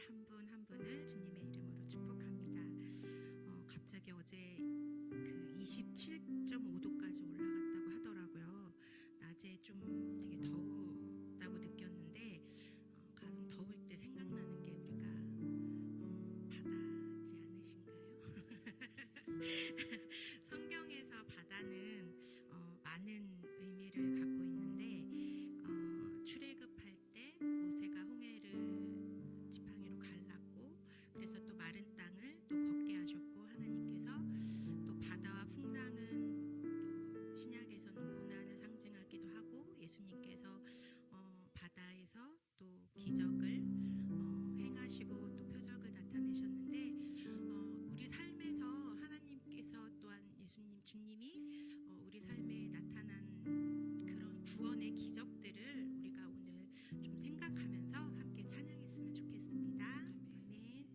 한 분 한 분을 주님의 이름으로 축복합니다. 갑자기 어제 그 27.5도까지 올라갔다고 하더라고요. 낮에 좀 되게 더웠다고 느꼈는데 가장 더울 때 생각나는 게 우리가 바다지 않으신가요? 성경에서 바다는 많은 의미를 갖고 있는데 출애굽할 때 모세가 홍해를 지팡이로 갈랐고, 그래서 또 마른 땅을 또 걷게 하셨고, 하나님께서 또 바다와 풍랑은 또 신약에서는 고난을 상징하기도 하고, 예수님께서 바다에서 또 기적을 행하시고 또 표적을 나타내셨는데, 우리 삶에서 하나님께서 또한 예수님 주님이 우리 삶에 나타난 그런 구원의 기적들을 우리가 오늘 좀 생각하면서 함께 찬양했으면 좋겠습니다. 아멘.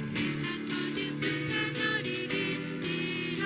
세상 모든 풍파너를 흔들어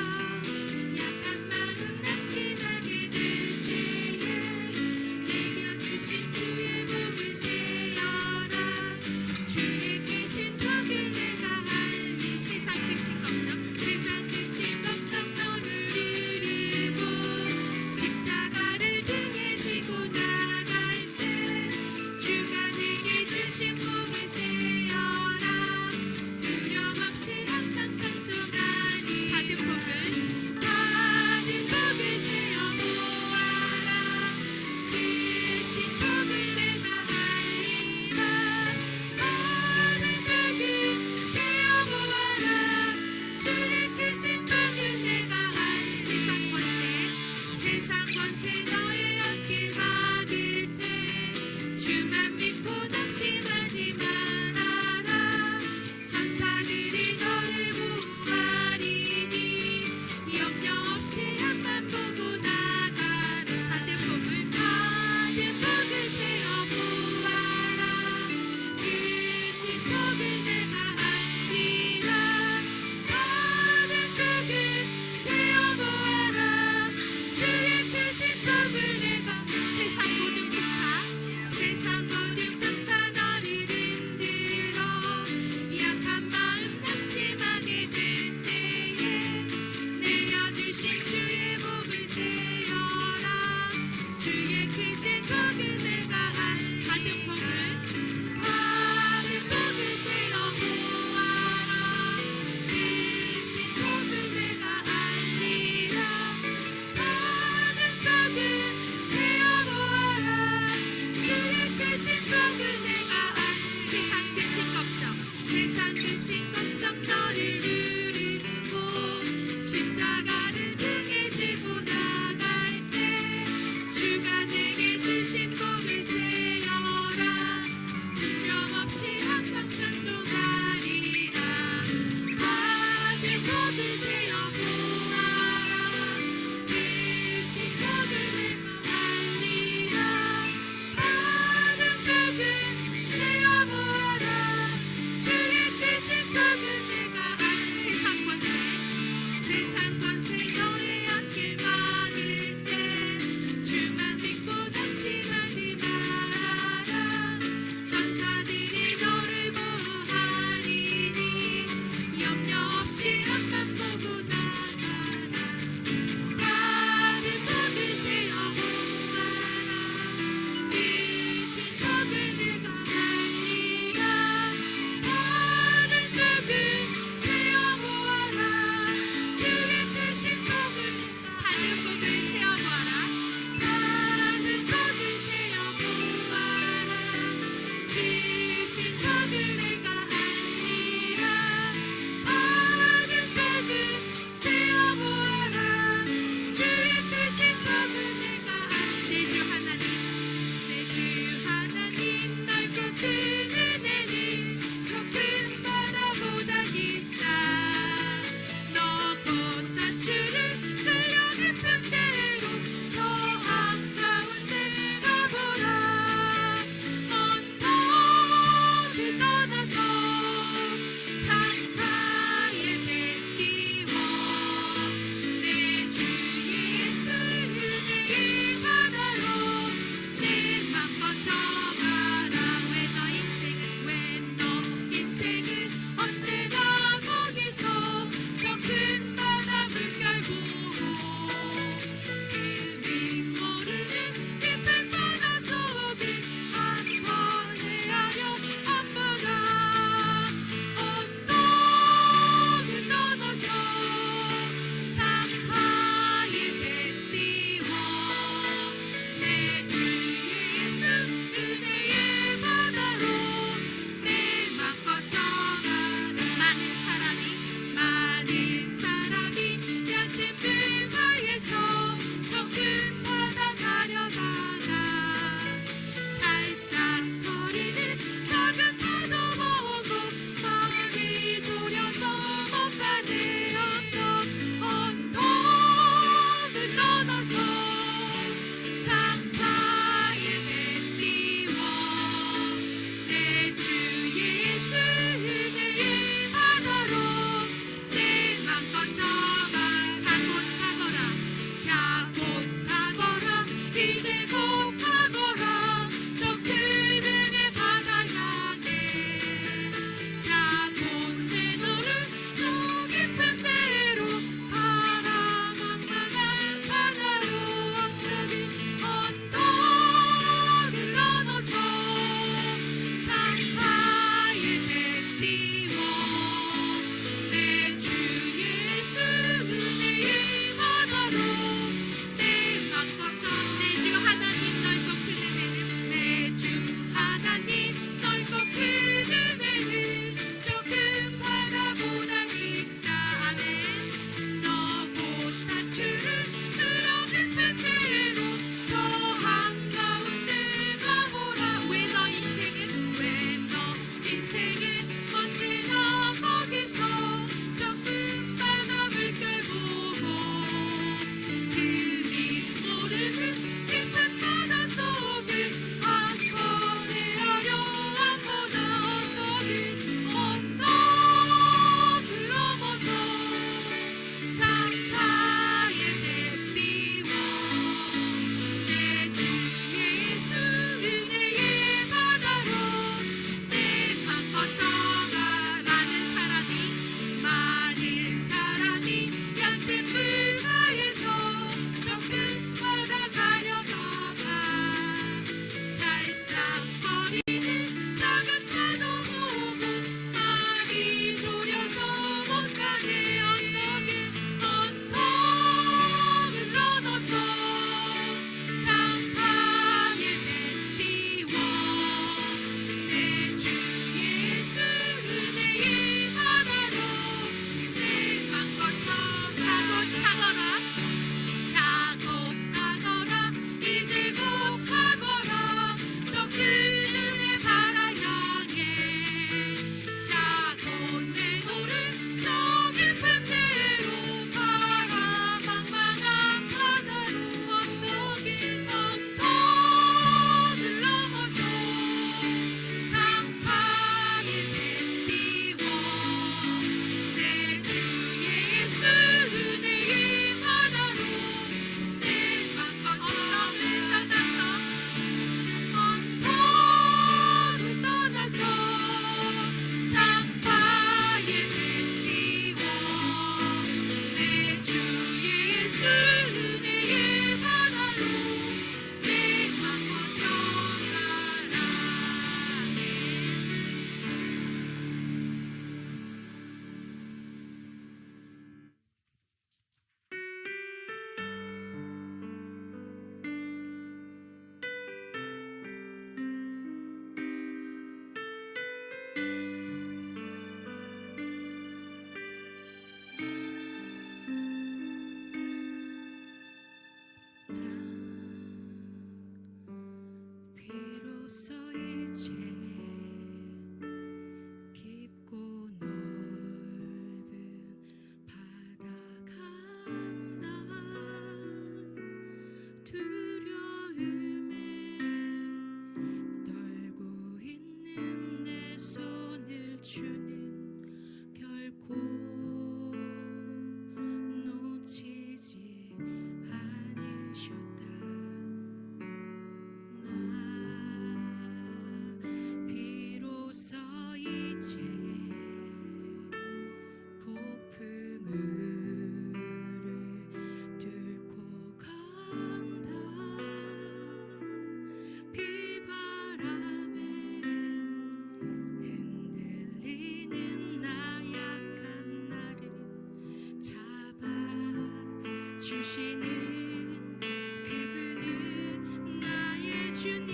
주시는 그분은 나의 주님.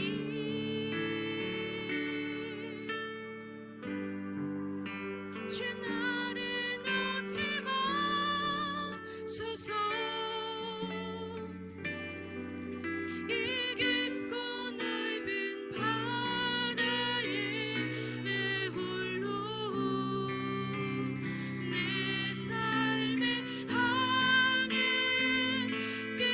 주 나를 놓지 마소서. 이 깊고 넓은 바다에 홀로 내 삶의 항해 끝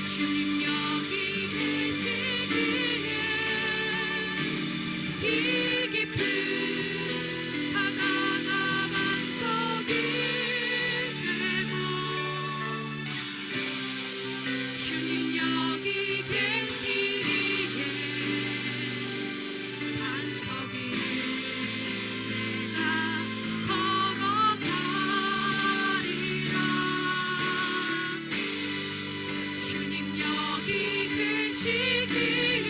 주님 여기 계시기에 이 깊은 바다가 반석이 되고 주님 여기 계시기에 반석이 내가 걸어가리라. 주님 여기 계시기에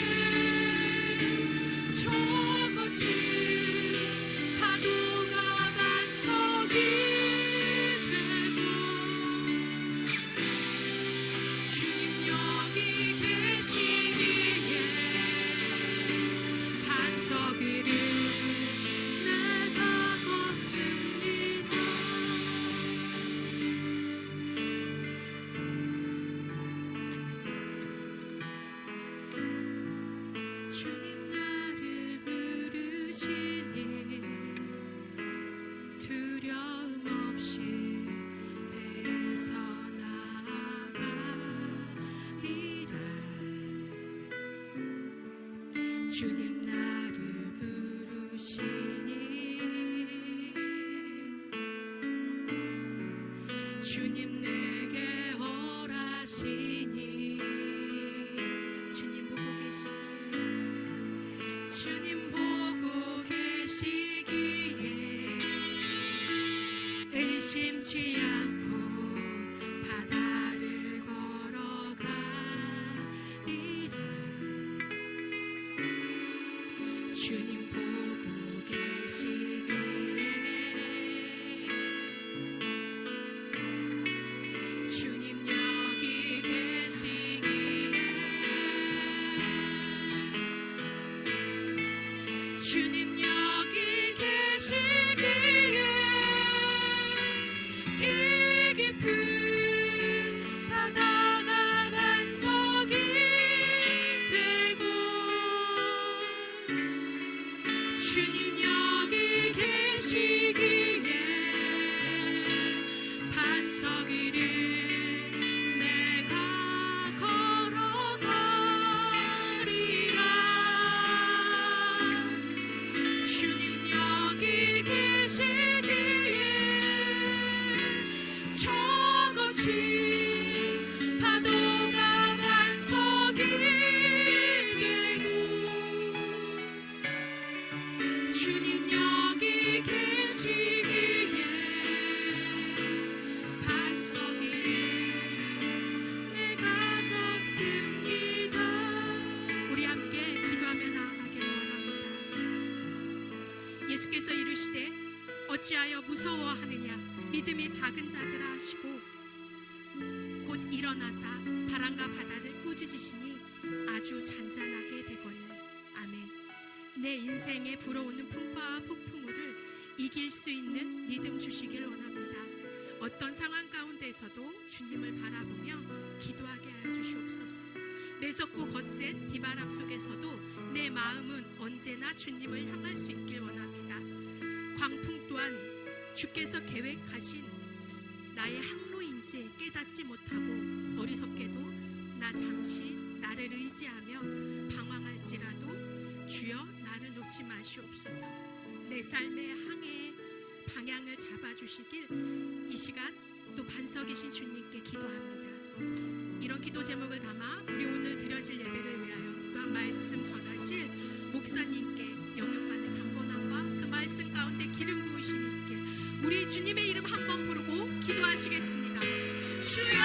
저거지 파도가 반석이 되고 주님 여기 계시기에 반석 위를 내가 걷습니다. 주님 나를 부르시니 두려움 없이 배에서 나아가리라. 주님 나를 부르시니 주님 내게 허락하시니 주님 보고 계시기에 주님 보고 계시기에 의심치 않고 바다를 걸어가리라. 주님 보고 계시기에 주님 여기 계시기에 주님 여기 계시기에 이 깊은 바다가 반석이 되고 주님 여기 계시기에 반석 위를 내가 걸어가리라. 주님 여기 계시기에 저거지 파도가 반석이 되고 주님 여기 계시기에 반석 위를 내가 걷습니다. 우리 함께 기도하며 나아가기를 원합니다. 예수께서 이르시되 어찌하여 무서워하느냐 믿음이 작은 자들아 하시고 곧 일어나사 바람과 바다를 꾸짖으시니 아주 잔잔하게 되거늘. 아멘. 내 인생에 불어오는 풍파와 폭풍우를 이길 수 있는 믿음 주시길 원합니다. 어떤 상황 가운데서도 주님을 바라보며 기도하게 하여 주시옵소서. 매섭고 거센 비바람 속에서도 내 마음은 언제나 주님을 향할 수 있길 원합니다. 광풍 또한 주께서 계획하신 나의 항로인지 깨닫지 못하고 어리석게도 나 잠시 나를 의지하며 방황할지라도 주여 나를 놓지 마시옵소서. 내 삶의 방향을 잡아주시길 이 시간 또 반석이신 주님께 기도합니다. 이런 기도 제목을 담아 우리 오늘 드려질 예배를 위하여 또한 말씀 전하실 목사님께 영육간의 강건함과 그 말씀 가운데 기름 부으심이 있길 우리 주님의 이름 한번 부르고 기도하시겠습니다. 주여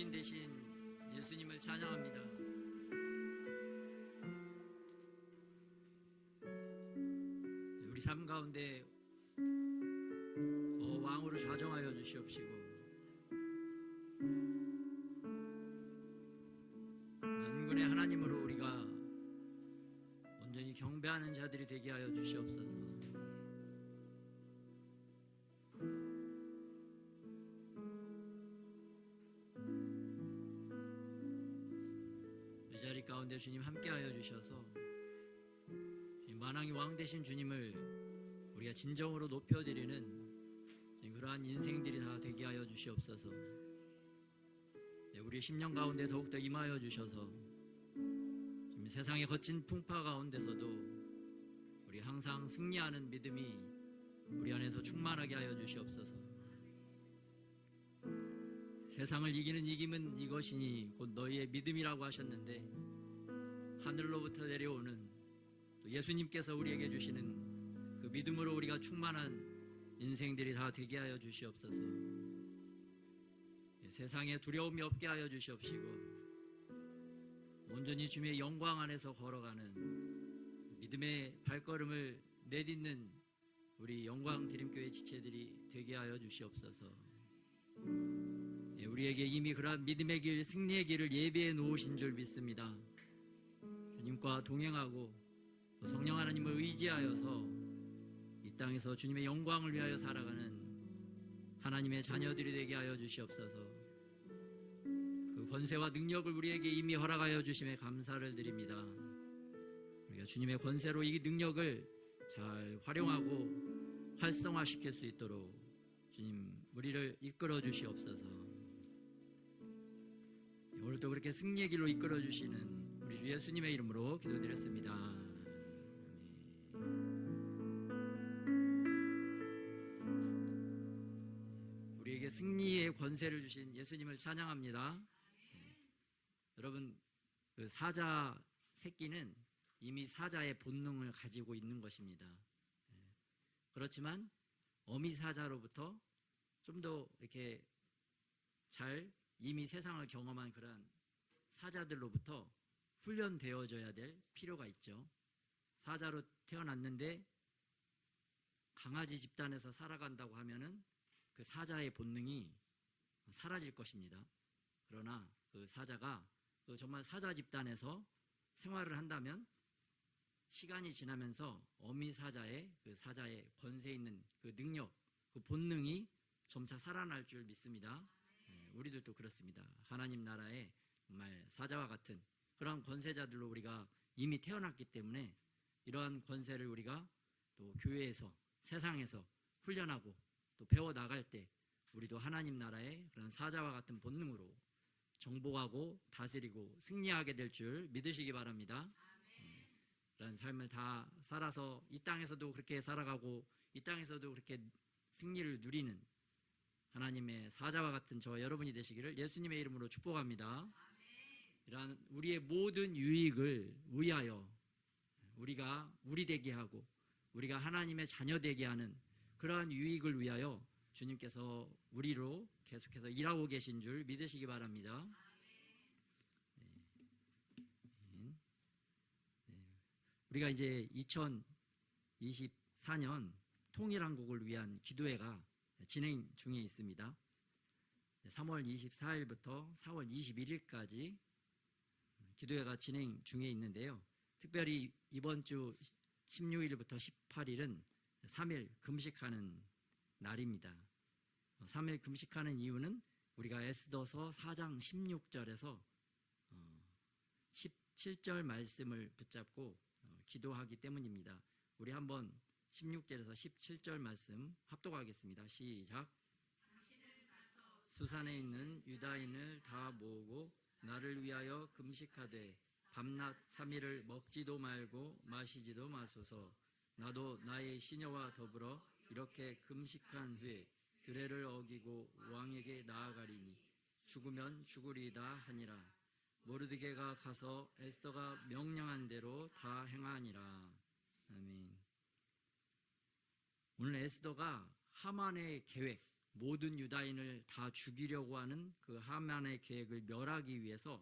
주인 되신 예수님을 찬양합니다. 우리 삶 가운데 왕으로 좌정하여 주시옵시고 만군의 하나님으로 우리가 온전히 경배하는 자들이 되게 하여 주시옵소서. 이 자리 가운데 주님 함께하여 주셔서 만왕의 왕 되신 주님을 우리가 진정으로 높여드리는 그러한 인생들이 다 되게 하여 주시옵소서. 우리의 심령 가운데 더욱더 임하여 주셔서 세상의 거친 풍파 가운데서도 우리 항상 승리하는 믿음이 우리 안에서 충만하게 하여 주시옵소서. 세상을 이기는 이김은 이것이니 곧 너희의 믿음이라고 하셨는데 하늘로부터 내려오는 또 예수님께서 우리에게 주시는 그 믿음으로 우리가 충만한 인생들이 다 되게 하여 주시옵소서. 세상에 두려움이 없게 하여 주시옵시고 온전히 주님의 영광 안에서 걸어가는 믿음의 발걸음을 내딛는 우리 영광 드림교회 지체들이 되게 하여 주시옵소서. 우리에게 이미 그러한 믿음의 길, 승리의 길을 예비해 놓으신 줄 믿습니다. 주님과 동행하고 또 성령 하나님을 의지하여서 이 땅에서 주님의 영광을 위하여 살아가는 하나님의 자녀들이 되게 하여 주시옵소서. 그 권세와 능력을 우리에게 이미 허락하여 주심에 감사를 드립니다. 우리가 주님의 권세로 이 능력을 잘 활용하고 활성화시킬 수 있도록 주님 우리를 이끌어 주시옵소서. 오늘도 그렇게 승리의 길로 이끌어 주시는 우리 주 예수님의 이름으로 기도드렸습니다. 우리에게 승리의 권세를 주신 예수님을 찬양합니다. 여러분, 그 사자 새끼는 이미 사자의 본능을 가지고 있는 것입니다. 그렇지만 어미 사자로부터 좀 더 이렇게 잘 이미 세상을 경험한 그런 사자들로부터 훈련되어져야 될 필요가 있죠. 사자로 태어났는데 강아지 집단에서 살아간다고 하면은 그 사자의 본능이 사라질 것입니다. 그러나 그 사자가 정말 사자 집단에서 생활을 한다면 시간이 지나면서 어미 사자의 그 사자의 권세 있는 그 능력, 그 본능이 점차 살아날 줄 믿습니다. 우리들도 그렇습니다. 하나님 나라의 정말 사자와 같은 그런 권세자들로 우리가 이미 태어났기 때문에 이러한 권세를 우리가 또 교회에서 세상에서 훈련하고 또 배워나갈 때 우리도 하나님 나라의 그런 사자와 같은 본능으로 정복하고 다스리고 승리하게 될 줄 믿으시기 바랍니다. 그런 삶을 다 살아서 이 땅에서도 그렇게 살아가고 이 땅에서도 그렇게 승리를 누리는 하나님의 사자와 같은 저와 여러분이 되시기를 예수님의 이름으로 축복합니다. 이러한 우리의 모든 유익을 위하여 우리가 우리 되게 하고 우리가 하나님의 자녀 되게 하는 그러한 유익을 위하여 주님께서 우리로 계속해서 일하고 계신 줄 믿으시기 바랍니다. 우리가 이제 2024년 통일한국을 위한 기도회가 진행 중에 있습니다. 3월 24일부터 4월 21일까지 기도회가 진행 중에 있는데요. 특별히 이번 주 16일부터 18일은 3일 금식하는 날입니다. 3일 금식하는 이유는 우리가 에스더서 4장 16절에서 17절 말씀을 붙잡고 기도하기 때문입니다. 우리 한번 16절에서 17절 말씀 합독하겠습니다. 시작. 수산에 있는 유다인을 다 모으고 나를 위하여 금식하되 밤낮 3일을 먹지도 말고 마시지도 마소서. 나도 나의 시녀와 더불어 이렇게 금식한 후에 규례를 어기고 왕에게 나아가리니 죽으면 죽으리이다 하니라. 모르드게가 가서 에스더가 명령한 대로 다 행하니라. 아멘. 오늘 에스더가 하만의 계획, 모든 유다인을 다 죽이려고 하는 그 하만의 계획을 멸하기 위해서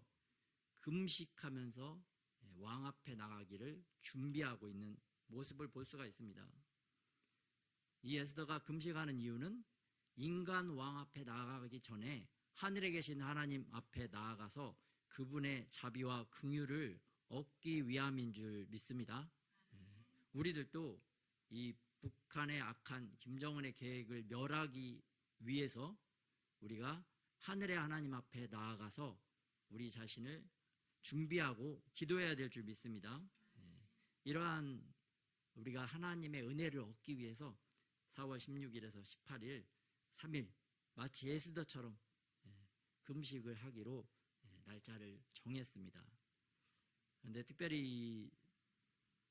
금식하면서 왕 앞에 나가기를 준비하고 있는 모습을 볼 수가 있습니다. 이 에스더가 금식하는 이유는 인간 왕 앞에 나아가기 전에 하늘에 계신 하나님 앞에 나아가서 그분의 자비와 긍휼을 얻기 위함인 줄 믿습니다. 우리들도 이 북한의 악한 김정은의 계획을 멸하기 위해서 우리가 하늘의 하나님 앞에 나아가서 우리 자신을 준비하고 기도해야 될 줄 믿습니다. 이러한 우리가 하나님의 은혜를 얻기 위해서 4월 16일에서 18일 3일 마치 에스더처럼 금식을 하기로 날짜를 정했습니다. 그런데 특별히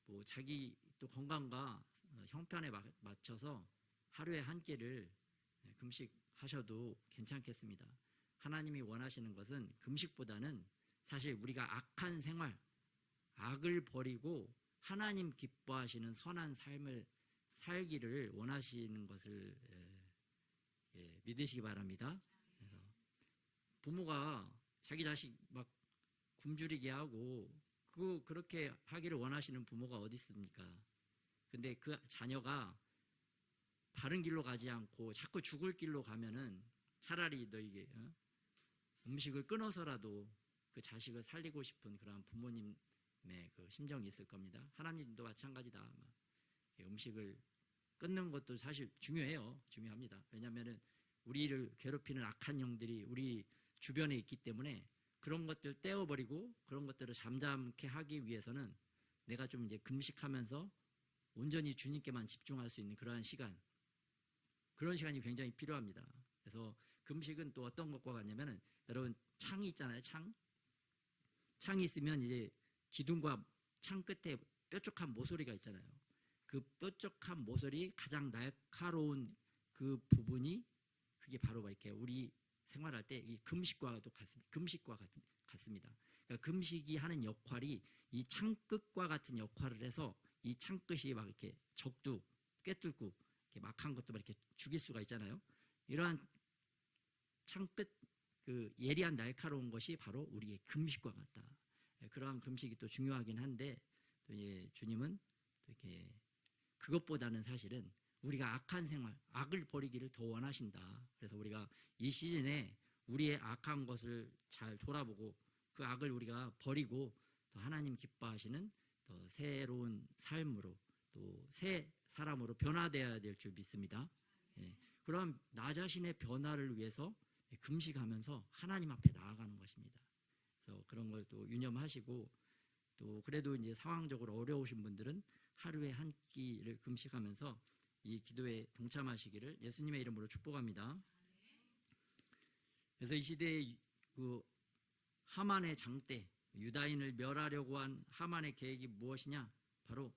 뭐 자기 또 건강과 형편에 맞춰서 하루에 한 끼를 금식하셔도 괜찮겠습니다. 하나님이 원하시는 것은 금식보다는 사실 우리가 악한 생활, 악을 버리고 하나님 기뻐하시는 선한 삶을 살기를 원하시는 것을 믿으시기 바랍니다. 그래서 부모가 자기 자식 막 굶주리게 하고 그렇게 하기를 원하시는 부모가 어디 있습니까? 근데 그 자녀가 바른 길로 가지 않고 자꾸 죽을 길로 가면은 차라리 너에게 음식을 끊어서라도 그 자식을 살리고 싶은 그런 부모님의 그 심정이 있을 겁니다. 하나님도 마찬가지다. 음식을 끊는 것도 사실 중요합니다. 왜냐하면은 우리를 괴롭히는 악한 영들이 우리 주변에 있기 때문에 그런 것들 떼어버리고 그런 것들을 잠잠케 하기 위해서는 내가 좀 이제 금식하면서 온전히 주님께만 집중할 수 있는 그러한 시간, 그런 시간이 굉장히 필요합니다. 그래서 금식은 또 어떤 것과 같냐면은 여러분 창이 있잖아요. 창이 있으면 이제 기둥과 창 끝에 뾰족한 모서리가 있잖아요. 그 뾰족한 모서리 가장 날카로운 그 부분이 그게 바로 이렇게 우리 생활할 때 이 금식과도 같습니다. 그러니까 금식이 하는 역할이 이 창끝과 같은 역할을 해서 이 창끝이 막 이렇게 적도 꿰뚫고 이렇게 막한 것도 막 이렇게 죽일 수가 있잖아요. 이러한 창끝 그 예리한 날카로운 것이 바로 우리의 금식과 같다. 그러한 금식이 또 중요하긴 한데 또 주님은 또 이렇게 그것보다는 사실은 우리가 악한 생활, 악을 버리기를 더 원하신다. 그래서 우리가 이 시즌에 우리의 악한 것을 잘 돌아보고 그 악을 우리가 버리고 또 하나님 기뻐하시는 더 새로운 삶으로 또 새 사람으로 변화되어야 될 줄 믿습니다. 그럼 나 자신의 변화를 위해서 금식하면서 하나님 앞에 나아가는 것입니다. 그래서 그런 걸 또 유념하시고 또 그래도 이제 상황적으로 어려우신 분들은 하루에 한 끼를 금식하면서 이 기도에 동참하시기를 예수님의 이름으로 축복합니다. 그래서 이 시대의 그 하만의 장대, 유다인을 멸하려고 한 하만의 계획이 무엇이냐? 바로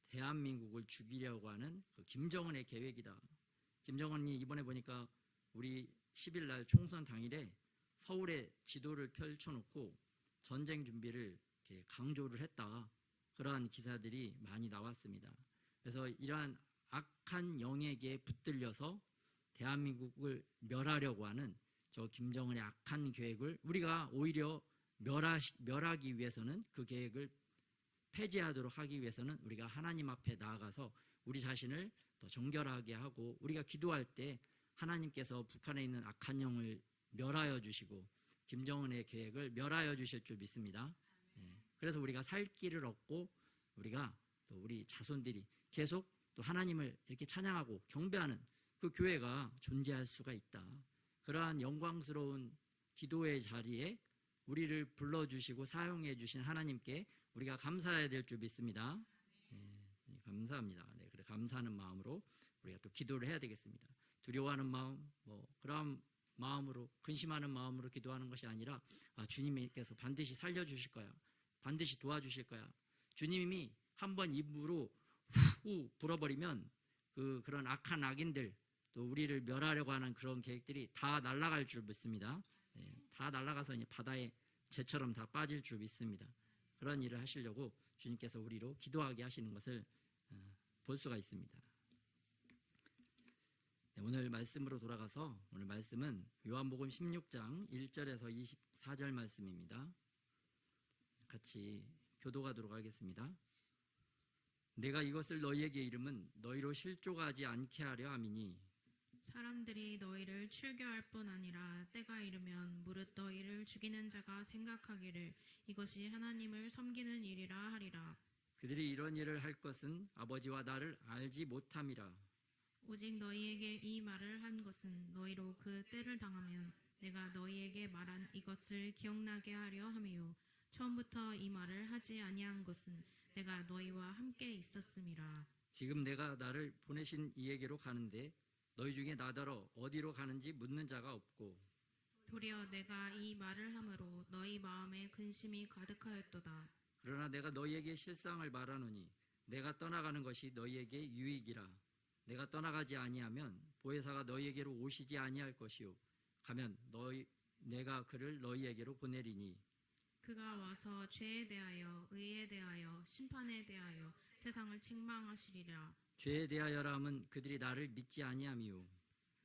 대한민국을 죽이려고 하는 그 김정은의 계획이다. 김정은이 이번에 보니까 우리 10일 날 총선 당일에 서울에 지도를 펼쳐놓고 전쟁 준비를 이렇게 강조를 했다. 그러한 기사들이 많이 나왔습니다. 그래서 이러한 악한 영에게 붙들려서 대한민국을 멸하려고 하는 저 김정은의 악한 계획을 우리가 오히려 멸하기 위해서는 그 계획을 폐지하도록 하기 위해서는 우리가 하나님 앞에 나아가서 우리 자신을 더 정결하게 하고 우리가 기도할 때 하나님께서 북한에 있는 악한 영을 멸하여 주시고 김정은의 계획을 멸하여 주실 줄 믿습니다. 그래서 우리가 살 길을 얻고 우리가 또 우리 자손들이 계속 또 하나님을 이렇게 찬양하고 경배하는 그 교회가 존재할 수가 있다. 그러한 영광스러운 기도의 자리에 우리를 불러주시고 사용해 주신 하나님께 우리가 감사해야 될 줄 믿습니다. 감사합니다. 그래 감사하는 마음으로 우리가 또 기도를 해야 되겠습니다. 두려워하는 마음, 그런 마음으로 근심하는 마음으로 기도하는 것이 아니라 주님께서 반드시 살려주실 거야. 반드시 도와주실 거야. 주님이 한번 입으로 후 불어버리면 그런 악한 악인들 또 우리를 멸하려고 하는 그런 계획들이 다 날아갈 줄 믿습니다. 다 날아가서 이제 바다에 재처럼 다 빠질 줄 믿습니다. 그런 일을 하시려고 주님께서 우리로 기도하게 하시는 것을 볼 수가 있습니다. 네, 오늘 말씀으로 돌아가서 오늘 말씀은 요한복음 16장 1절에서 24절 말씀입니다. 같이 교도하도록 하겠습니다. 내가 이것을 너희에게 이름은 너희로 실족하지 않게 하려 함이니 사람들이 너희를 출교할 뿐 아니라 때가 이르면 무릇 너희를 죽이는 자가 생각하기를 이것이 하나님을 섬기는 일이라 하리라. 그들이 이런 일을 할 것은 아버지와 나를 알지 못함이라. 오직 너희에게 이 말을 한 것은 너희로 그 때를 당하면 내가 너희에게 말한 이것을 기억나게 하려 함이요 처음부터 이 말을 하지 아니한 것은 내가 너희와 함께 있었음이라. 지금 내가 나를 보내신 이에게로 가는데 너희 중에 나더러 어디로 가는지 묻는 자가 없고 도리어 내가 이 말을 함으로 너희 마음에 근심이 가득하였도다. 그러나 내가 너희에게 실상을 말하노니 내가 떠나가는 것이 너희에게 유익이라. 내가 떠나가지 아니하면 보혜사가 너희에게로 오시지 아니할 것이요 가면 내가 그를 너희에게로 보내리니 그가 와서 죄에 대하여 의에 대하여 심판에 대하여 세상을 책망하시리라. 죄에 대하여라 함은 그들이 나를 믿지 아니함이요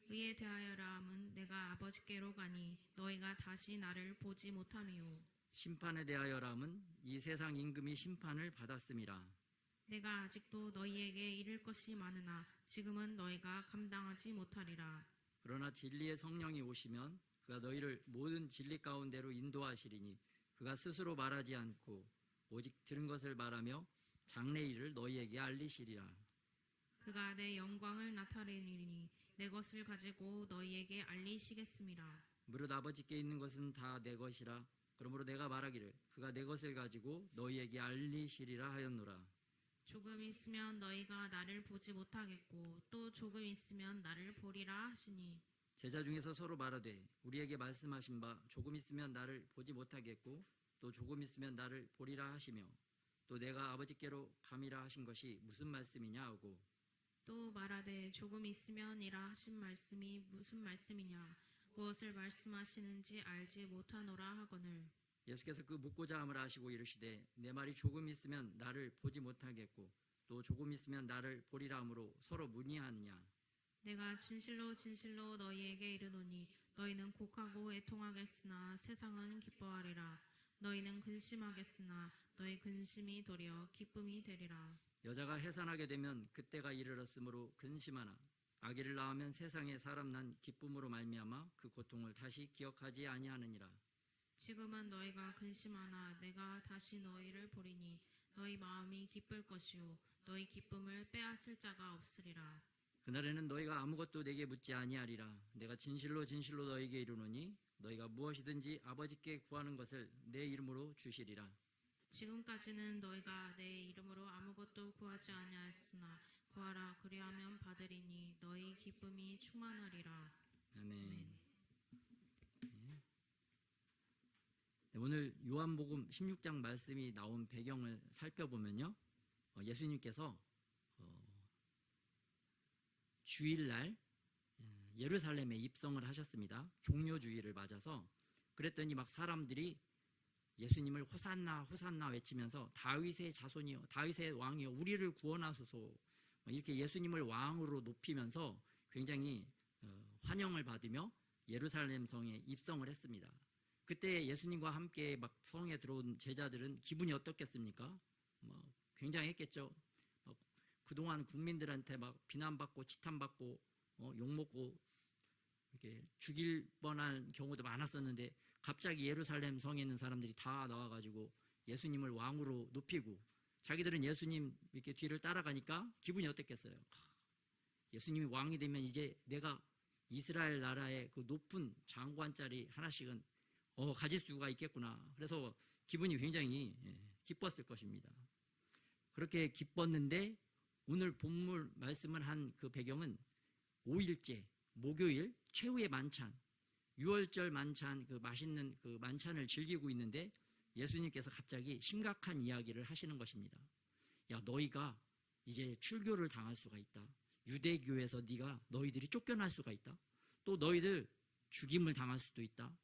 의에 대하여라 함은 내가 아버지께로 가니 너희가 다시 나를 보지 못함이요 심판에 대하여라 함은 이 세상 임금이 심판을 받았음이라. 내가 아직도 너희에게 이를 것이 많으나 지금은 너희가 감당하지 못하리라. 그러나 진리의 성령이 오시면 그가 너희를 모든 진리 가운데로 인도하시리니 그가 스스로 말하지 않고 오직 들은 것을 말하며 장래 일을 너희에게 알리시리라. 그가 내 영광을 나타내리니 내 것을 가지고 너희에게 알리시겠음이라. 무릇 아버지께 있는 것은 다 내 것이라. 그러므로 내가 말하기를 그가 내 것을 가지고 너희에게 알리시리라 하였노라. 조금 있으면 너희가 나를 보지 못하겠고 또 조금 있으면 나를 보리라 하시니 제자 중에서 서로 말하되 우리에게 말씀하신 바 조금 있으면 나를 보지 못하겠고 또 조금 있으면 나를 보리라 하시며 또 내가 아버지께로 감이라 하신 것이 무슨 말씀이냐 하고 또 말하되 조금 있으면이라 하신 말씀이 무슨 말씀이냐 무엇을 말씀하시는지 알지 못하노라 하거늘 예수께서 그 묻고자 함을 아시고 이르시되 내 말이 조금 있으면 나를 보지 못하겠고 또 조금 있으면 나를 보리라 함으로 서로 문의하느냐. 내가 진실로 진실로 너희에게 이르노니 너희는 곡하고 애통하겠으나 세상은 기뻐하리라. 너희는 근심하겠으나 너희 근심이 도리어 기쁨이 되리라. 여자가 해산하게 되면 그때가 이르렀으므로 근심하나 아기를 낳으면 세상에 사람 난 기쁨으로 말미암아 그 고통을 다시 기억하지 아니하느니라. 지금은 너희가 근심하나 내가 다시 너희를 보리니 너희 마음이 기쁠 것이요 너희 기쁨을 빼앗을 자가 없으리라. 그날에는 너희가 아무것도 내게 묻지 아니하리라. 내가 진실로 진실로 너희에게 이르노니 너희가 무엇이든지 아버지께 구하는 것을 내 이름으로 주시리라. 지금까지는 너희가 내 이름으로 아무것도 구하지 아니하였으나 구하라 그리하면 받으리니 너희 기쁨이 충만하리라. 아멘. 네, 오늘 요한복음 16장 말씀이 나온 배경을 살펴보면요. 예수님께서 주일날 예루살렘에 입성을 하셨습니다. 종료주의를 맞아서. 그랬더니 막 사람들이 예수님을 호산나 호산나 외치면서 다윗의 자손이여 다윗의 왕이여 우리를 구원하소서 이렇게 예수님을 왕으로 높이면서 굉장히 환영을 받으며 예루살렘 성에 입성을 했습니다. 그때 예수님과 함께 막 성에 들어온 제자들은 기분이 어떻겠습니까? 굉장했겠죠. 그동안 국민들한테 막 비난받고 치탄받고 욕먹고 이렇게 죽일 뻔한 경우도 많았었는데 갑자기 예루살렘 성에 있는 사람들이 다 나와가지고 예수님을 왕으로 높이고 자기들은 예수님 이렇게 뒤를 따라가니까 기분이 어땠겠어요? 예수님이 왕이 되면 이제 내가 이스라엘 나라의 그 높은 장관 자리 하나씩은 가질 수가 있겠구나. 그래서 기분이 굉장히 기뻤을 것입니다. 그렇게 기뻤는데 오늘 본문 말씀을 한 그 배경은 5일째 목요일 최후의 만찬 6월절 만찬 그 맛있는 그 만찬을 즐기고 있는데 예수님께서 갑자기 심각한 이야기를 하시는 것입니다. 야 너희가 이제 출교를 당할 수가 있다. 유대교에서 너희들이 쫓겨날 수가 있다. 또 너희들 죽임을 당할 수도 있다.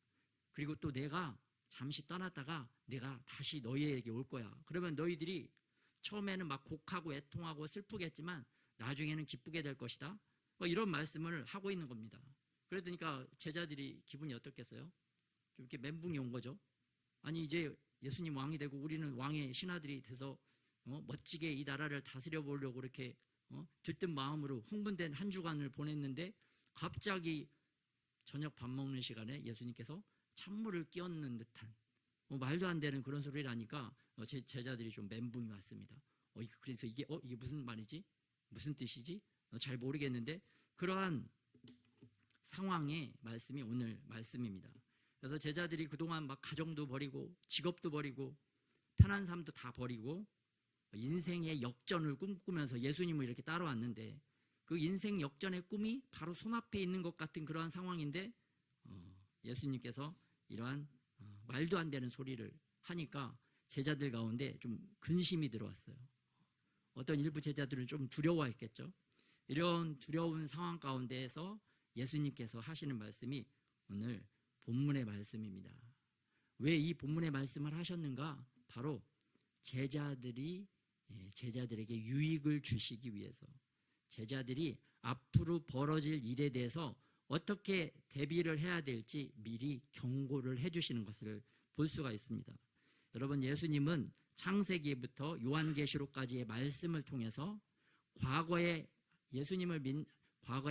그리고 또 내가 잠시 떠났다가 내가 다시 너희에게 올 거야. 그러면 너희들이 처음에는 막 곡하고 애통하고 슬프겠지만 나중에는 기쁘게 될 것이다. 이런 말씀을 하고 있는 겁니다. 그러니까 제자들이 기분이 어떻겠어요? 좀 이렇게 멘붕이 온 거죠. 아니 이제 예수님 왕이 되고 우리는 왕의 신하들이 돼서 멋지게 이 나라를 다스려 보려고 이렇게 들뜬 마음으로 흥분된 한 주간을 보냈는데 갑자기 저녁 밥 먹는 시간에 예수님께서 찬물을 끼얹는 듯한 말도 안 되는 그런 소리를 하니까 제 제자들이 좀 멘붕이 왔습니다. 그래서 이게 무슨 말이지? 무슨 뜻이지? 잘 모르겠는데 그러한 상황의 말씀이 오늘 말씀입니다. 그래서 제자들이 그동안 막 가정도 버리고 직업도 버리고 편한 삶도 다 버리고 인생의 역전을 꿈꾸면서 예수님을 이렇게 따라왔는데 그 인생 역전의 꿈이 바로 손앞에 있는 것 같은 그러한 상황인데 예수님께서 이러한 말도 안 되는 소리를 하니까 제자들 가운데 좀 근심이 들어왔어요. 어떤 일부 제자들은 좀 두려워했겠죠. 이런 두려운 상황 가운데에서 예수님께서 하시는 말씀이 오늘 본문의 말씀입니다. 왜 이 본문의 말씀을 하셨는가? 바로 제자들에게 유익을 주시기 위해서, 제자들이 앞으로 벌어질 일에 대해서 어떻게 대비를 해야 될지 미리 경고를 해주시는 것을 볼 수가 있습니다. 여러분, 예수님은 창세기부터 요한계시록까지의 말씀을 통해서 과거에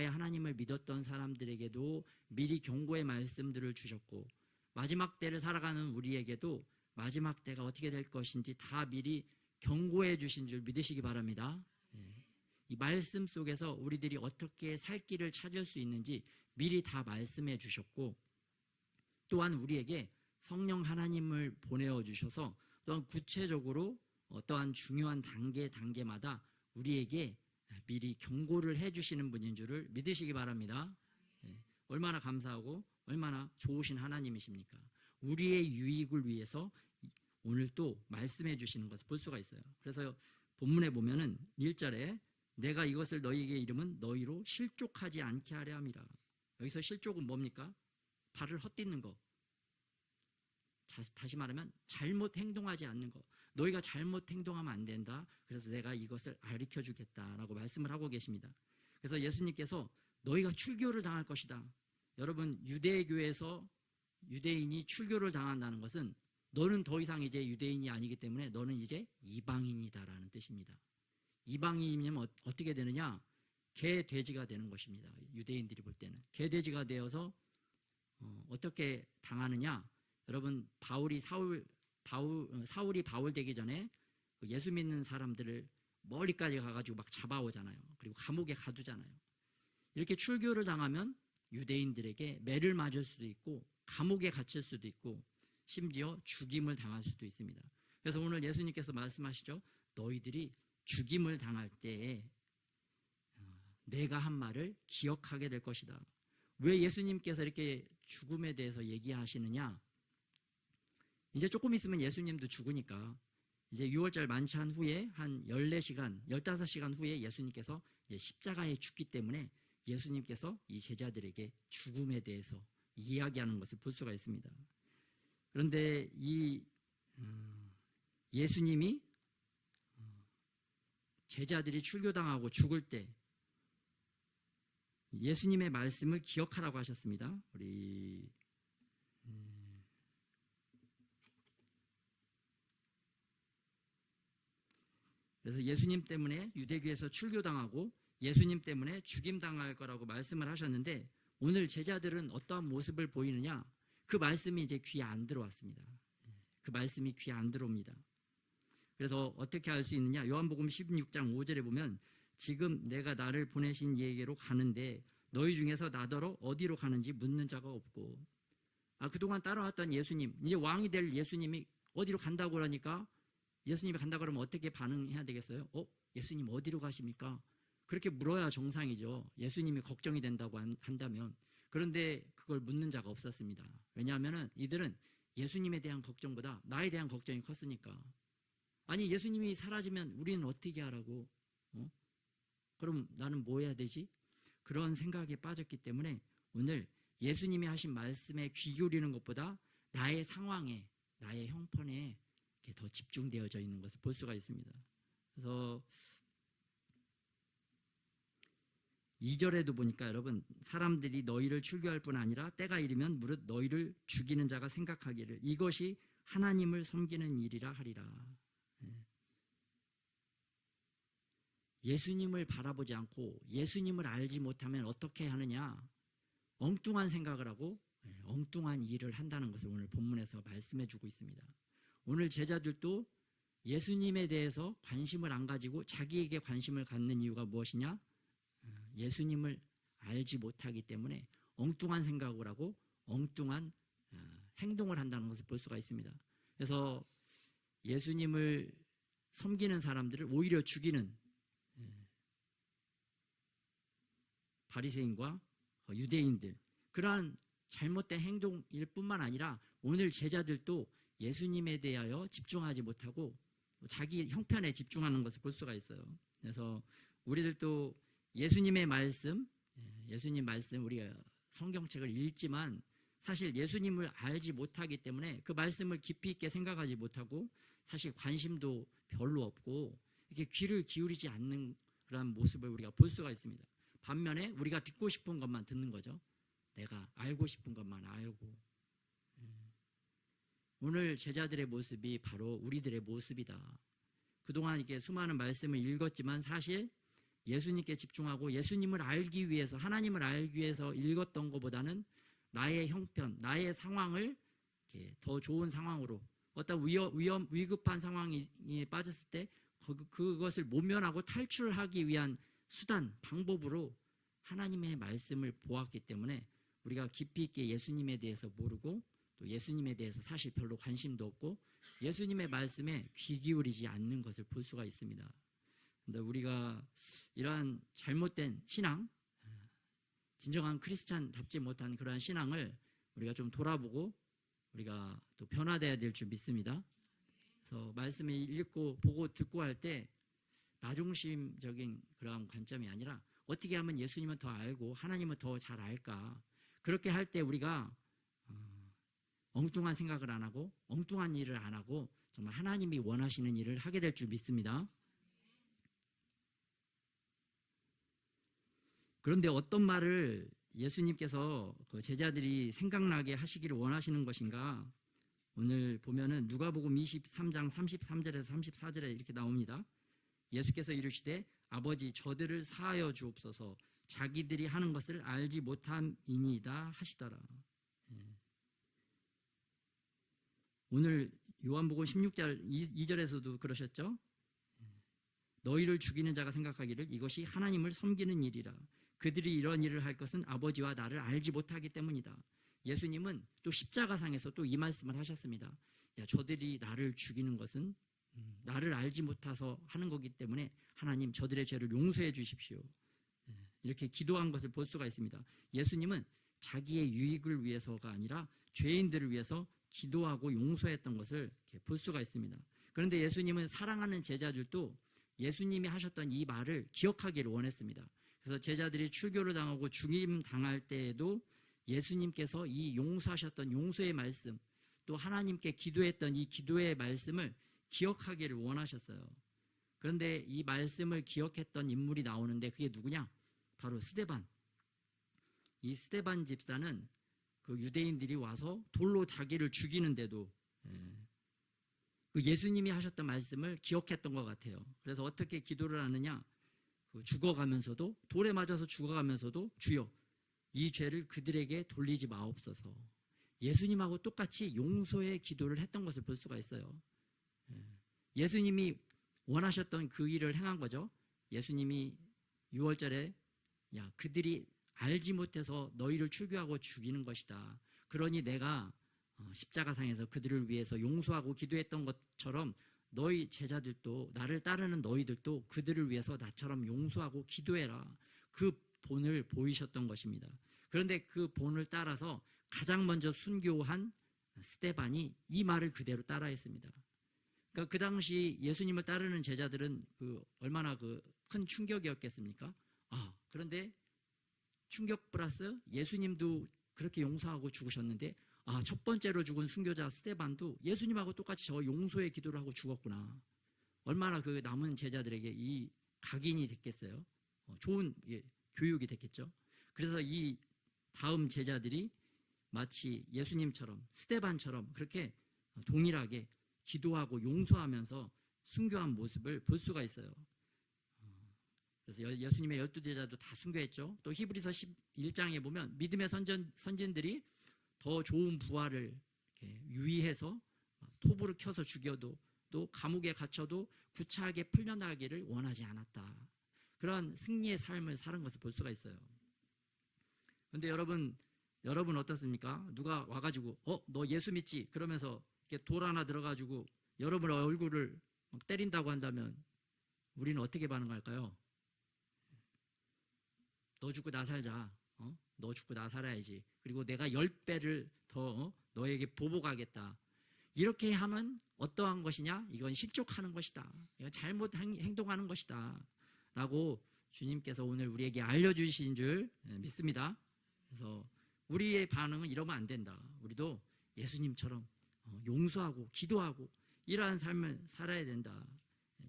하나님을 믿었던 사람들에게도 미리 경고의 말씀들을 주셨고, 마지막 때를 살아가는 우리에게도 마지막 때가 어떻게 될 것인지 다 미리 경고해 주신 줄 믿으시기 바랍니다. 이 말씀 속에서 우리들이 어떻게 살 길을 찾을 수 있는지 미리 다 말씀해 주셨고, 또한 우리에게 성령 하나님을 보내어 주셔서 또한 구체적으로 어떠한 중요한 단계마다 우리에게 미리 경고를 해주시는 분인 줄을 믿으시기 바랍니다. 얼마나 감사하고 얼마나 좋으신 하나님이십니까? 우리의 유익을 위해서 오늘 또 말씀해 주시는 것을 볼 수가 있어요. 그래서 본문에 보면은 1절에 내가 이것을 너희에게 이름은 너희로 실족하지 않게 하려 함이라. 여기서 실족은 뭡니까? 발을 헛디는 거. 다시 말하면 잘못 행동하지 않는 거. 너희가 잘못 행동하면 안 된다. 그래서 내가 이것을 가르쳐 주겠다라고 말씀을 하고 계십니다. 그래서 예수님께서 너희가 출교를 당할 것이다. 여러분, 유대교에서 유대인이 출교를 당한다는 것은 너는 더 이상 이제 유대인이 아니기 때문에 너는 이제 이방인이다라는 뜻입니다. 이방인이면 어떻게 되느냐? 개, 돼지가 되는 것입니다. 유대인들이 볼 때는. 개, 돼지가 되어서 어떻게 당하느냐? 여러분, 사울이 바울 되기 전에 예수 믿는 사람들을 멀리까지 가가지고 막 잡아오잖아요. 그리고 감옥에 가두잖아요. 이렇게 출교를 당하면 유대인들에게 매를 맞을 수도 있고 감옥에 갇힐 수도 있고 심지어 죽임을 당할 수도 있습니다. 그래서 오늘 예수님께서 말씀하시죠. 너희들이 죽임을 당할 때에 내가 한 말을 기억하게 될 것이다. 왜 예수님께서 이렇게 죽음에 대해서 얘기하시느냐? 이제 조금 있으면 예수님도 죽으니까 이제 6월절 만찬 후에 한 14시간, 15시간 후에 예수님께서 이제 십자가에 죽기 때문에 예수님께서 이 제자들에게 죽음에 대해서 이야기하는 것을 볼 수가 있습니다. 그런데 이 예수님이 제자들이 출교당하고 죽을 때 예수님의 말씀을 기억하라고 하셨습니다. 우리 그래서 예수님 때문에 유대교에서 출교당하고 예수님 때문에 죽임당할 거라고 말씀을 하셨는데 오늘 제자들은 어떠한 모습을 보이느냐? 그 말씀이 이제 귀에 안 들어왔습니다. 그 말씀이 귀에 안 들어옵니다. 그래서 어떻게 알 수 있느냐? 요한복음 16장 5절에 보면 지금 내가 나를 보내신 이에게로 가는데 너희 중에서 나더러 어디로 가는지 묻는 자가 없고, 그동안 따라왔던 예수님, 이제 왕이 될 예수님이 어디로 간다고 그러니까 예수님이 간다고 그러면 어떻게 반응해야 되겠어요? 예수님 어디로 가십니까? 그렇게 물어야 정상이죠. 예수님이 걱정이 된다고 한다면. 그런데 그걸 묻는 자가 없었습니다. 왜냐하면 이들은 예수님에 대한 걱정보다 나에 대한 걱정이 컸으니까. 아니, 예수님이 사라지면 우리는 어떻게 하라고? 그럼 나는 뭐 해야 되지? 그런 생각에 빠졌기 때문에 오늘 예수님이 하신 말씀에 귀 기울이는 것보다 나의 상황에, 나의 형편에 더 집중되어져 있는 것을 볼 수가 있습니다. 그래서 2절에도 보니까 여러분 사람들이 너희를 출교할 뿐 아니라 때가 이르면 무릇 너희를 죽이는 자가 생각하기를 이것이 하나님을 섬기는 일이라 하리라. 예수님을 바라보지 않고 예수님을 알지 못하면 어떻게 하느냐? 엉뚱한 생각을 하고 엉뚱한 일을 한다는 것을 오늘 본문에서 말씀해 주고 있습니다. 오늘 제자들도 예수님에 대해서 관심을 안 가지고 자기에게 관심을 갖는 이유가 무엇이냐? 예수님을 알지 못하기 때문에 엉뚱한 생각을 하고 엉뚱한 행동을 한다는 것을 볼 수가 있습니다. 그래서 예수님을 섬기는 사람들을 오히려 죽이는 바리새인과 유대인들, 그러한 잘못된 행동일 뿐만 아니라 오늘 제자들도 예수님에 대하여 집중하지 못하고 자기 형편에 집중하는 것을 볼 수가 있어요. 그래서 우리들도 예수님의 말씀, 예수님 말씀 우리가 성경책을 읽지만 사실 예수님을 알지 못하기 때문에 그 말씀을 깊이 있게 생각하지 못하고 사실 관심도 별로 없고 이렇게 귀를 기울이지 않는 그런 모습을 우리가 볼 수가 있습니다. 반면에 우리가 듣고 싶은 것만 듣는 거죠. 내가 알고 싶은 것만 알고. 오늘 제자들의 모습이 바로 우리들의 모습이다. 그동안 이렇게 수많은 말씀을 읽었지만 사실 예수님께 집중하고 예수님을 알기 위해서, 하나님을 알기 위해서 읽었던 것보다는 나의 형편, 나의 상황을 이렇게 더 좋은 상황으로, 어떤 위급한 상황에 빠졌을 때 그것을 모면하고 탈출하기 위한 수단, 방법으로 하나님의 말씀을 보았기 때문에 우리가 깊이 있게 예수님에 대해서 모르고 또 예수님에 대해서 사실 별로 관심도 없고 예수님의 말씀에 귀 기울이지 않는 것을 볼 수가 있습니다. 그런데 우리가 이러한 잘못된 신앙, 진정한 크리스찬답지 못한 그러한 신앙을 우리가 좀 돌아보고 우리가 또 변화되어야 될 줄 믿습니다. 그래서 말씀을 읽고 보고 듣고 할 때 나중심적인 그러한 관점이 아니라 어떻게 하면 예수님을 더 알고 하나님을 더 잘 알까? 그렇게 할 때 우리가 엉뚱한 생각을 안 하고 엉뚱한 일을 안 하고 정말 하나님이 원하시는 일을 하게 될 줄 믿습니다. 그런데 어떤 말을 예수님께서 그 제자들이 생각나게 하시기를 원하시는 것인가? 오늘 보면은 누가복음 23장 33절에서 34절에 이렇게 나옵니다. 예수께서 이르시되 아버지 저들을 사하여 주옵소서 자기들이 하는 것을 알지 못함이니이다 하시더라. 오늘 요한복음 16절 2절에서도 그러셨죠. 너희를 죽이는 자가 생각하기를 이것이 하나님을 섬기는 일이라. 그들이 이런 일을 할 것은 아버지와 나를 알지 못하기 때문이다. 예수님은 또 십자가상에서 또 이 말씀을 하셨습니다. 야, 저들이 나를 죽이는 것은 나를 알지 못해서 하는 거기 때문에 하나님 저들의 죄를 용서해 주십시오. 이렇게 기도한 것을 볼 수가 있습니다. 예수님은 자기의 유익을 위해서가 아니라 죄인들을 위해서 기도하고 용서했던 것을 볼 수가 있습니다. 그런데 예수님은 사랑하는 제자들도 예수님이 하셨던 이 말을 기억하기를 원했습니다. 그래서 제자들이 출교를 당하고 죽임 당할 때에도 예수님께서 이 용서하셨던 용서의 말씀, 또 하나님께 기도했던 이 기도의 말씀을 기억하기를 원하셨어요. 그런데 이 말씀을 기억했던 인물이 나오는데 그게 누구냐? 바로 스데반. 이 스데반 집사는 그 유대인들이 와서 돌로 자기를 죽이는데도 그 예수님이 하셨던 말씀을 기억했던 것 같아요. 그래서 어떻게 기도를 하느냐? 죽어가면서도, 돌에 맞아서 죽어가면서도 주여 이 죄를 그들에게 돌리지 마옵소서. 예수님하고 똑같이 용서의 기도를 했던 것을 볼 수가 있어요. 예수님이 원하셨던 그 일을 행한 거죠. 예수님이 6월절에 야 그들이 알지 못해서 너희를 출교하고 죽이는 것이다. 그러니 내가 십자가상에서 그들을 위해서 용서하고 기도했던 것처럼 너희 제자들도, 나를 따르는 너희들도 그들을 위해서 나처럼 용서하고 기도해라. 그 본을 보이셨던 것입니다. 그런데 그 본을 따라서 가장 먼저 순교한 스데반이 이 말을 그대로 따라했습니다. 그러니까 그 당시 예수님을 따르는 제자들은 얼마나 큰 충격이었겠습니까? 그런데 충격 플러스 예수님도 그렇게 용서하고 죽으셨는데 첫 번째로 죽은 순교자 스데반도 예수님하고 똑같이 저 용서의 기도를 하고 죽었구나. 얼마나 그 남은 제자들에게 이 각인이 됐겠어요. 좋은 교육이 됐겠죠. 그래서 이 다음 제자들이 마치 예수님처럼 스데반처럼 그렇게 동일하게 기도하고 용서하면서 순교한 모습을 볼 수가 있어요. 그래서 예수님의 12제자도 다 순교했죠. 또 히브리서 11장에 보면 믿음의 선진들이 더 좋은 부활을 유의해서 톱으로 켜서 죽여도 또 감옥에 갇혀도 구차하게 풀려나기를 원하지 않았다. 그러한 승리의 삶을 사는 것을 볼 수가 있어요. 그런데 여러분 어떻습니까? 누가 와가지고 너 예수 믿지? 그러면서 이렇게 돌 하나 들어가지고 여러분 얼굴을 막 때린다고 한다면 우리는 어떻게 반응할까요? 너 죽고 나 살자. 너 죽고 나 살아야지. 그리고 내가 10배를 더 너에게 보복하겠다. 이렇게 하면 어떠한 것이냐? 이건 실족하는 것이다. 이건 잘못 행동하는 것이다. 라고 주님께서 오늘 우리에게 알려주신 줄 믿습니다. 그래서 우리의 반응은 이러면 안 된다. 우리도 예수님처럼 용서하고 기도하고 이러한 삶을 살아야 된다.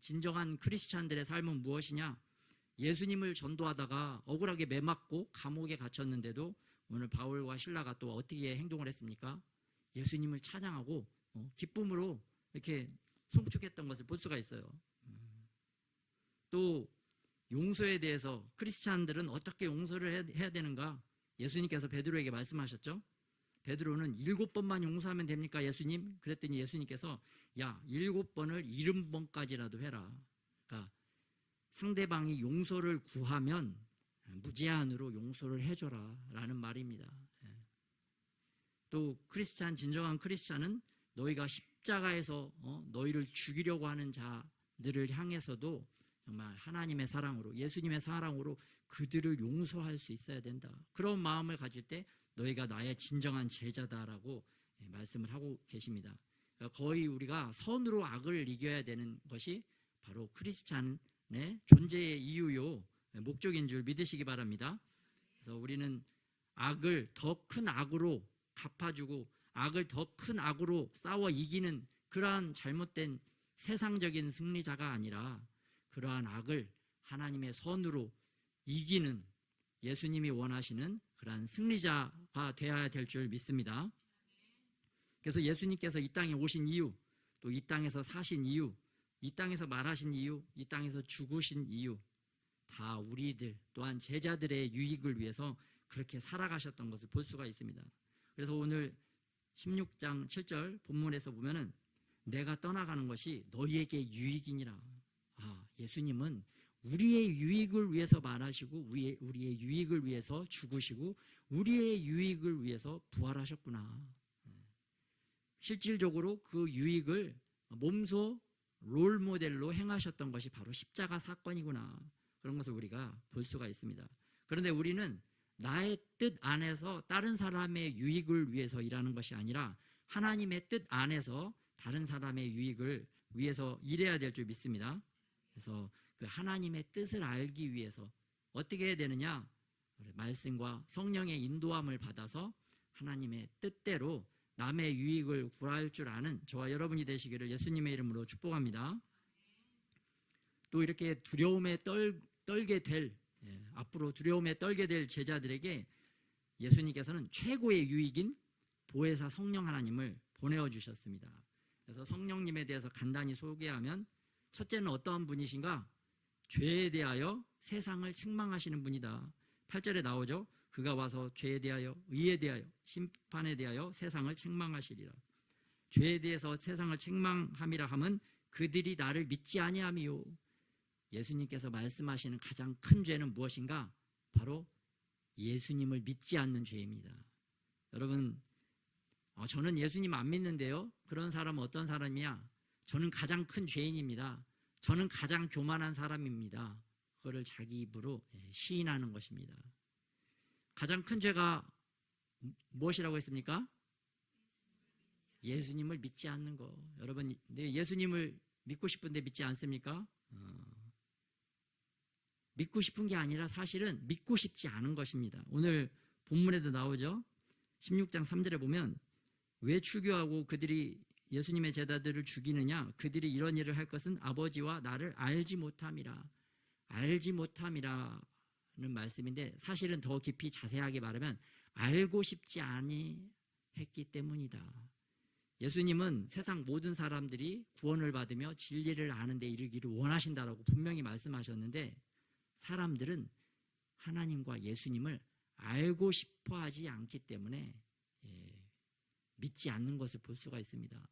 진정한 크리스찬들의 삶은 무엇이냐? 예수님을 전도하다가 억울하게 매맞고 감옥에 갇혔는데도 오늘 바울과 실라가 또 어떻게 행동을 했습니까? 예수님을 찬양하고 기쁨으로 이렇게 송축했던 것을 볼 수가 있어요. 또 용서에 대해서 크리스찬들은 어떻게 용서를 해야 되는가? 예수님께서 베드로에게 말씀하셨죠. 베드로는 7번만 용서하면 됩니까 예수님? 그랬더니 예수님께서 야 7번을 70번까지라도 해라. 그러니까 상대방이 용서를 구하면 무제한으로 용서를 해줘라 라는 말입니다. 또 진정한 크리스찬은 너희가 십자가에서 너희를 죽이려고 하는 자들을 향해서도 정말 하나님의 사랑으로 예수님의 사랑으로 그들을 용서할 수 있어야 된다. 그런 마음을 가질 때 너희가 나의 진정한 제자다라고 말씀을 하고 계십니다. 그러니까 거의 우리가 선으로 악을 이겨야 되는 것이 바로 크리스찬의 존재의 이유요 목적인 줄 믿으시기 바랍니다. 그래서 우리는 악을 더 큰 악으로 갚아주고 악을 더 큰 악으로 싸워 이기는 그러한 잘못된 세상적인 승리자가 아니라 그러한 악을 하나님의 선으로 이기는 예수님이 원하시는 그러한 승리자가 되어야 될 줄 믿습니다. 그래서 예수님께서 이 땅에 오신 이유, 또 이 땅에서 사신 이유, 이 땅에서 말하신 이유, 이 땅에서 죽으신 이유, 다 우리들 또한 제자들의 유익을 위해서 그렇게 살아가셨던 것을 볼 수가 있습니다. 그래서 오늘 16장 7절 본문에서 보면은 내가 떠나가는 것이 너희에게 유익이니라. 예수님은 우리의 유익을 위해서 말하시고 우리의 유익을 위해서 죽으시고 우리의 유익을 위해서 부활하셨구나. 실질적으로 그 유익을 몸소 롤모델로 행하셨던 것이 바로 십자가 사건이구나. 그런 것을 우리가 볼 수가 있습니다. 그런데 우리는 나의 뜻 안에서 다른 사람의 유익을 위해서 일하는 것이 아니라 하나님의 뜻 안에서 다른 사람의 유익을 위해서 일해야 될 줄 믿습니다. 그래서 그 하나님의 뜻을 알기 위해서 어떻게 해야 되느냐? 말씀과 성령의 인도함을 받아서 하나님의 뜻대로 남의 유익을 구할 줄 아는 저와 여러분이 되시기를 예수님의 이름으로 축복합니다. 또 이렇게 두려움에 떨게 될 앞으로 두려움에 떨게 될 제자들에게 예수님께서는 최고의 유익인 보혜사 성령 하나님을 보내어 주셨습니다. 그래서 성령님에 대해서 간단히 소개하면 첫째는 어떠한 분이신가? 죄에 대하여 세상을 책망하시는 분이다. 8절에 나오죠. 그가 와서 죄에 대하여 의에 대하여 심판에 대하여 세상을 책망하시리라. 죄에 대해서 세상을 책망함이라 함은 그들이 나를 믿지 아니함이요. 예수님께서 말씀하시는 가장 큰 죄는 무엇인가? 바로 예수님을 믿지 않는 죄입니다. 여러분, 저는 예수님 안 믿는데요. 그런 사람은 어떤 사람이야? 저는 가장 큰 죄인입니다. 저는 가장 교만한 사람입니다. 그거를 자기 입으로 시인하는 것입니다. 가장 큰 죄가 무엇이라고 했습니까? 예수님을 믿지 않는 거. 여러분, 예수님을 믿고 싶은데 믿지 않습니까? 믿고 싶은 게 아니라 사실은 믿고 싶지 않은 것입니다. 오늘 본문에도 나오죠. 16장 3절에 보면 왜 출교하고 그들이 예수님의 제자들을 죽이느냐? 그들이 이런 일을 할 것은 아버지와 나를 알지 못함이라. 알지 못함이라 말씀인데 사실은 더 깊이 자세하게 말하면 알고 싶지 아니했기 때문이다. 예수님은 세상 모든 사람들이 구원을 받으며 진리를 아는 데 이르기를 원하신다라고 분명히 말씀하셨는데 사람들은 하나님과 예수님을 알고 싶어 하지 않기 때문에 믿지 않는 것을 볼 수가 있습니다.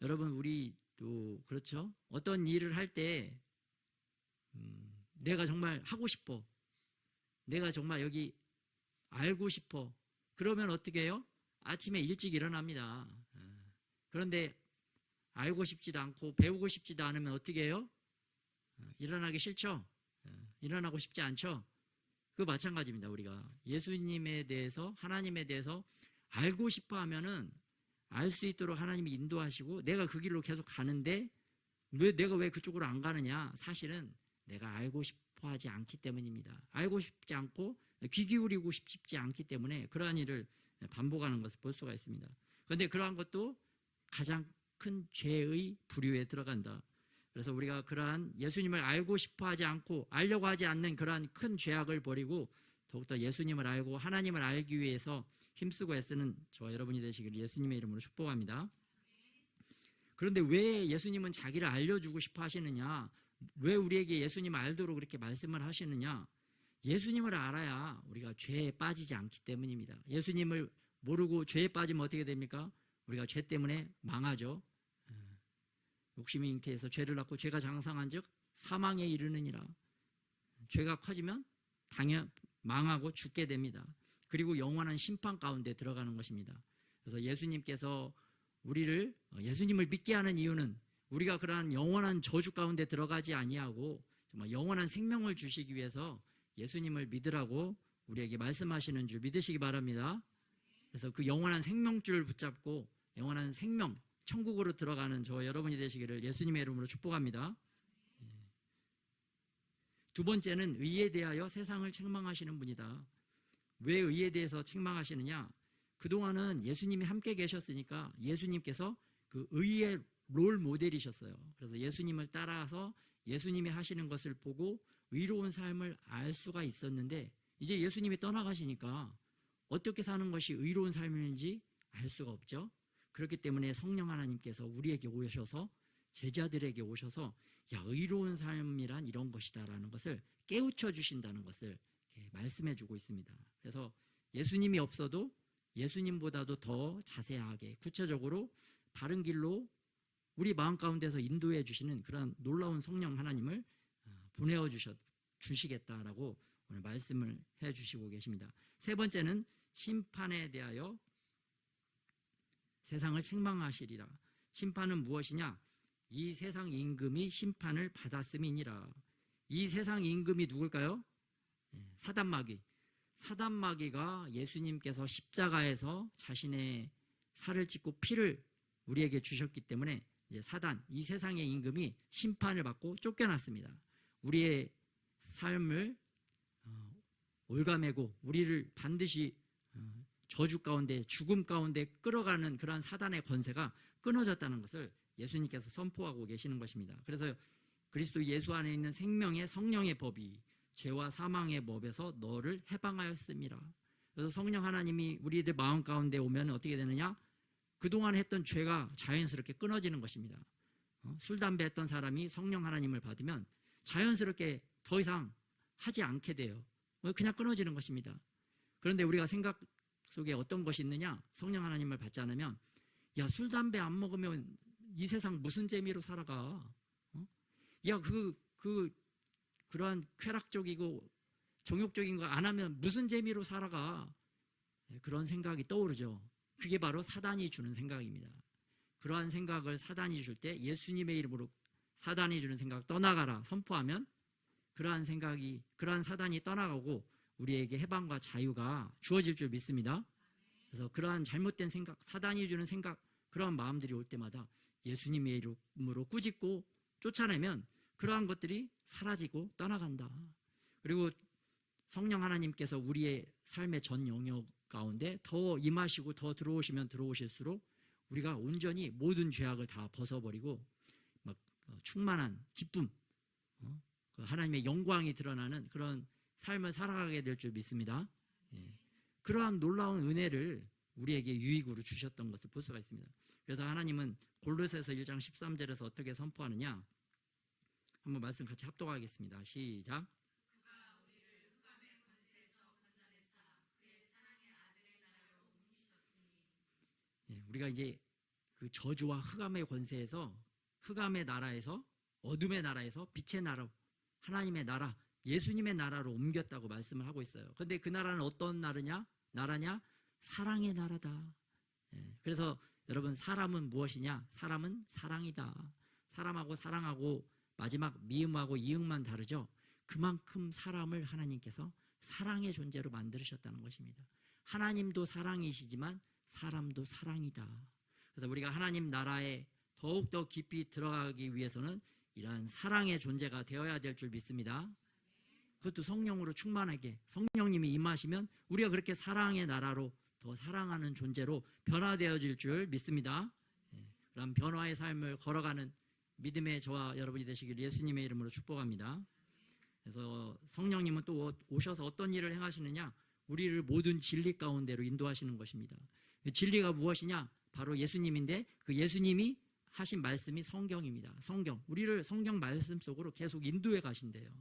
여러분 우리도 그렇죠? 어떤 일을 할 때 내가 정말 하고 싶어, 내가 정말 여기 알고 싶어, 그러면 어떻게 해요? 아침에 일찍 일어납니다. 그런데 알고 싶지도 않고 배우고 싶지도 않으면 어떻게 해요? 일어나기 싫죠? 일어나고 싶지 않죠? 그 마찬가지입니다. 우리가 예수님에 대해서, 하나님에 대해서 알고 싶어 하면은 알 수 있도록 하나님이 인도하시고 내가 그 길로 계속 가는데 내가 왜 그쪽으로 안 가느냐? 사실은 내가 알고 싶어 하지 않기 때문입니다. 알고 싶지 않고 귀 기울이고 싶지 않기 때문에 그러한 일을 반복하는 것을 볼 수가 있습니다. 그런데 그러한 것도 가장 큰 죄의 부류에 들어간다. 그래서 우리가 그러한 예수님을 알고 싶어 하지 않고 알려고 하지 않는 그러한 큰 죄악을 버리고 더욱더 예수님을 알고 하나님을 알기 위해서 힘쓰고 애쓰는 저와 여러분이 되시기를 예수님의 이름으로 축복합니다. 그런데 왜 예수님은 자기를 알려주고 싶어 하시느냐? 왜 우리에게 예수님을 알도록 그렇게 말씀을 하시느냐? 예수님을 알아야 우리가 죄에 빠지지 않기 때문입니다. 예수님을 모르고 죄에 빠지면 어떻게 됩니까? 우리가 죄 때문에 망하죠. 욕심이 잉태해서 죄를 낳고 죄가 장성한 즉 사망에 이르느니라. 죄가 커지면 당연 망하고 죽게 됩니다. 그리고 영원한 심판 가운데 들어가는 것입니다. 그래서 예수님께서 우리를 예수님을 믿게 하는 이유는 우리가 그러한 영원한 저주 가운데 들어가지 아니하고 정말 영원한 생명을 주시기 위해서 예수님을 믿으라고 우리에게 말씀하시는 줄 믿으시기 바랍니다. 그래서 그 영원한 생명줄을 붙잡고 영원한 생명, 천국으로 들어가는 저 여러분이 되시기를 예수님의 이름으로 축복합니다. 두 번째는 의에 대하여 세상을 책망하시는 분이다. 왜 의에 대해서 책망하시느냐? 그동안은 예수님이 함께 계셨으니까 예수님께서 그 의의 롤 모델이셨어요. 그래서 예수님을 따라서 예수님이 하시는 것을 보고 의로운 삶을 알 수가 있었는데 이제 예수님이 떠나가시니까 어떻게 사는 것이 의로운 삶인지 알 수가 없죠. 그렇기 때문에 성령 하나님께서 우리에게 오셔서 제자들에게 오셔서 야, 의로운 삶이란 이런 것이다라는 것을 깨우쳐 주신다는 것을 말씀해 주고 있습니다. 그래서 예수님이 없어도 예수님보다도 더 자세하게 구체적으로 바른 길로 우리 마음 가운데서 인도해 주시는 그런 놀라운 성령 하나님을 보내어 주시겠다라고 오늘 말씀을 해 주시고 계십니다. 세 번째는 심판에 대하여 세상을 책망하시리라. 심판은 무엇이냐? 이 세상 임금이 심판을 받았음이니라. 이 세상 임금이 누굴까요? 사단마귀. 사단마귀가 예수님께서 십자가에서 자신의 살을 찢고 피를 우리에게 주셨기 때문에 이제 사단, 이 세상의 임금이 심판을 받고 쫓겨났습니다. 우리의 삶을 올가매고 우리를 반드시 저주 가운데 죽음 가운데 끌어가는 그러한 사단의 권세가 끊어졌다는 것을 예수님께서 선포하고 계시는 것입니다. 그래서 그리스도 예수 안에 있는 생명의 성령의 법이 죄와 사망의 법에서 너를 해방하였습니다. 그래서 성령 하나님이 우리들 마음 가운데 오면 어떻게 되느냐? 그동안 했던 죄가 자연스럽게 끊어지는 것입니다. 술, 담배 했던 사람이 성령 하나님을 받으면 자연스럽게 더 이상 하지 않게 돼요. 그냥 끊어지는 것입니다. 그런데 우리가 생각 속에 어떤 것이 있느냐? 성령 하나님을 받지 않으면 야, 술, 담배 안 먹으면 이 세상 무슨 재미로 살아가? 야, 그러한 쾌락적이고 정욕적인 거 안 하면 무슨 재미로 살아가? 그런 생각이 떠오르죠. 그게 바로 사단이 주는 생각입니다. 그러한 생각을 사단이 줄 때 예수님의 이름으로 사단이 주는 생각 떠나가라 선포하면 그러한 생각이, 그러한 사단이 떠나가고 우리에게 해방과 자유가 주어질 줄 믿습니다. 그래서 그러한 잘못된 생각, 사단이 주는 생각, 그러한 마음들이 올 때마다 예수님의 이름으로 꾸짖고 쫓아내면 그러한 것들이 사라지고 떠나간다. 그리고 성령 하나님께서 우리의 삶의 전 영역 가운데 더 임하시고 더 들어오시면 들어오실수록 우리가 온전히 모든 죄악을 다 벗어버리고 막 충만한 기쁨, 그 하나님의 영광이 드러나는 그런 삶을 살아가게 될 줄 믿습니다. 예. 그러한 놀라운 은혜를 우리에게 유익으로 주셨던 것을 볼 수가 있습니다. 그래서 하나님은 골로새서 1장 13절에서 어떻게 선포하느냐, 한번 말씀 같이 합독하겠습니다. 시작. 예, 우리가 이제 그 저주와 흑암의 권세에서, 흑암의 나라에서, 어둠의 나라에서 빛의 나라, 하나님의 나라, 예수님의 나라로 옮겼다고 말씀을 하고 있어요. 그런데 그 나라는 어떤 나라냐? 사랑의 나라다. 예, 그래서 여러분, 사람은 무엇이냐? 사람은 사랑이다. 사람하고 사랑하고 마지막 미음하고 이응만 다르죠. 그만큼 사람을 하나님께서 사랑의 존재로 만드셨다는 것입니다. 하나님도 사랑이시지만 사람도 사랑이다. 그래서 우리가 하나님 나라에 더욱더 깊이 들어가기 위해서는 이러한 사랑의 존재가 되어야 될 줄 믿습니다. 그것도 성령으로 충만하게, 성령님이 임하시면 우리가 그렇게 사랑의 나라로 더 사랑하는 존재로 변화되어질 줄 믿습니다. 그럼 변화의 삶을 걸어가는 믿음의 저와 여러분이 되시길 예수님의 이름으로 축복합니다. 그래서 성령님은 또 오셔서 어떤 일을 행하시느냐? 우리를 모든 진리 가운데로 인도하시는 것입니다. 진리가 무엇이냐? 바로 예수님인데, 그 예수님이 하신 말씀이 성경입니다. 성경. 우리를 성경 말씀 속으로 계속 인도해 가신대요.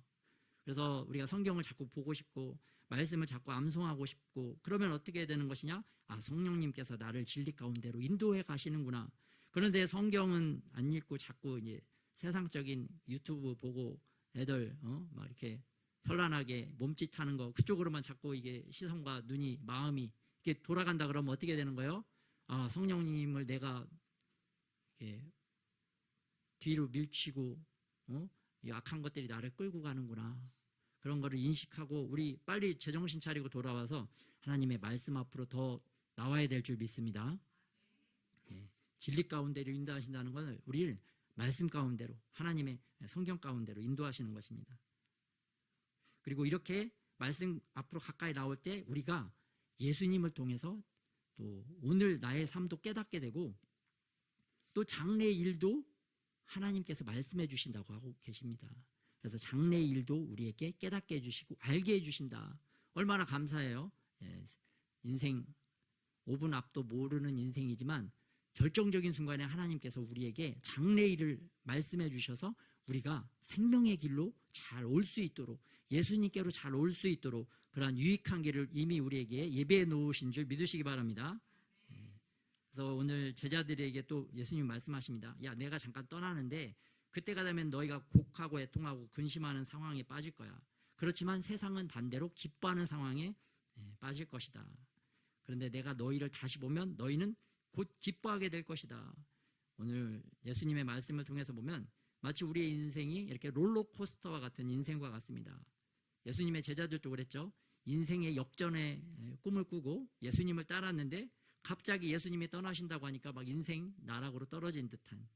그래서 우리가 성경을 자꾸 보고 싶고 말씀을 자꾸 암송하고 싶고, 그러면 어떻게 되는 것이냐? 아, 성령님께서 나를 진리 가운데로 인도해 가시는구나. 그런데 성경은 안 읽고 자꾸 이제 세상적인 유튜브 보고 애들 막 이렇게 현란하게 몸짓하는 거, 그쪽으로만 자꾸 이게 시선과 눈이, 마음이 이렇게 돌아간다 그러면 어떻게 되는 거예요? 아, 성령님을 내가 이렇게 뒤로 밀치고 이 악한 것들이 나를 끌고 가는구나. 그런 거를 인식하고 우리 빨리 제정신 차리고 돌아와서 하나님의 말씀 앞으로 더 나와야 될 줄 믿습니다. 예, 진리 가운데로 인도하신다는 것은 우리를 말씀 가운데로, 하나님의 성경 가운데로 인도하시는 것입니다. 그리고 이렇게 말씀 앞으로 가까이 나올 때 우리가 예수님을 통해서 또 오늘 나의 삶도 깨닫게 되고, 또 장래 일도 하나님께서 말씀해 주신다고 하고 계십니다. 그래서 장래 일도 우리에게 깨닫게 해주시고 알게 해주신다. 얼마나 감사해요. 예, 인생 5분 앞도 모르는 인생이지만 결정적인 순간에 하나님께서 우리에게 장래 일을 말씀해 주셔서 우리가 생명의 길로 잘 올 수 있도록, 예수님께로 잘 올 수 있도록 그러한 유익한 길을 이미 우리에게 예배해 놓으신 줄 믿으시기 바랍니다. 그래서 오늘 제자들에게 또 예수님 말씀하십니다. 야, 내가 잠깐 떠나는데 그때가 되면 너희가 곡하고 애통하고 근심하는 상황에 빠질 거야. 그렇지만 세상은 반대로 기뻐하는 상황에 빠질 것이다. 그런데 내가 너희를 다시 보면 너희는 곧 기뻐하게 될 것이다. 오늘 예수님의 말씀을 통해서 보면 마치 우리의 인생이 이렇게 롤러코스터와 같은 인생과 같습니다. 예수님의 제자들도 그랬죠. 인생의 역전의 꿈을 꾸고 예수님을 따랐는데 갑자기 예수님이 떠나신다고 하니까 막 인생 나락으로 떨어진 듯한.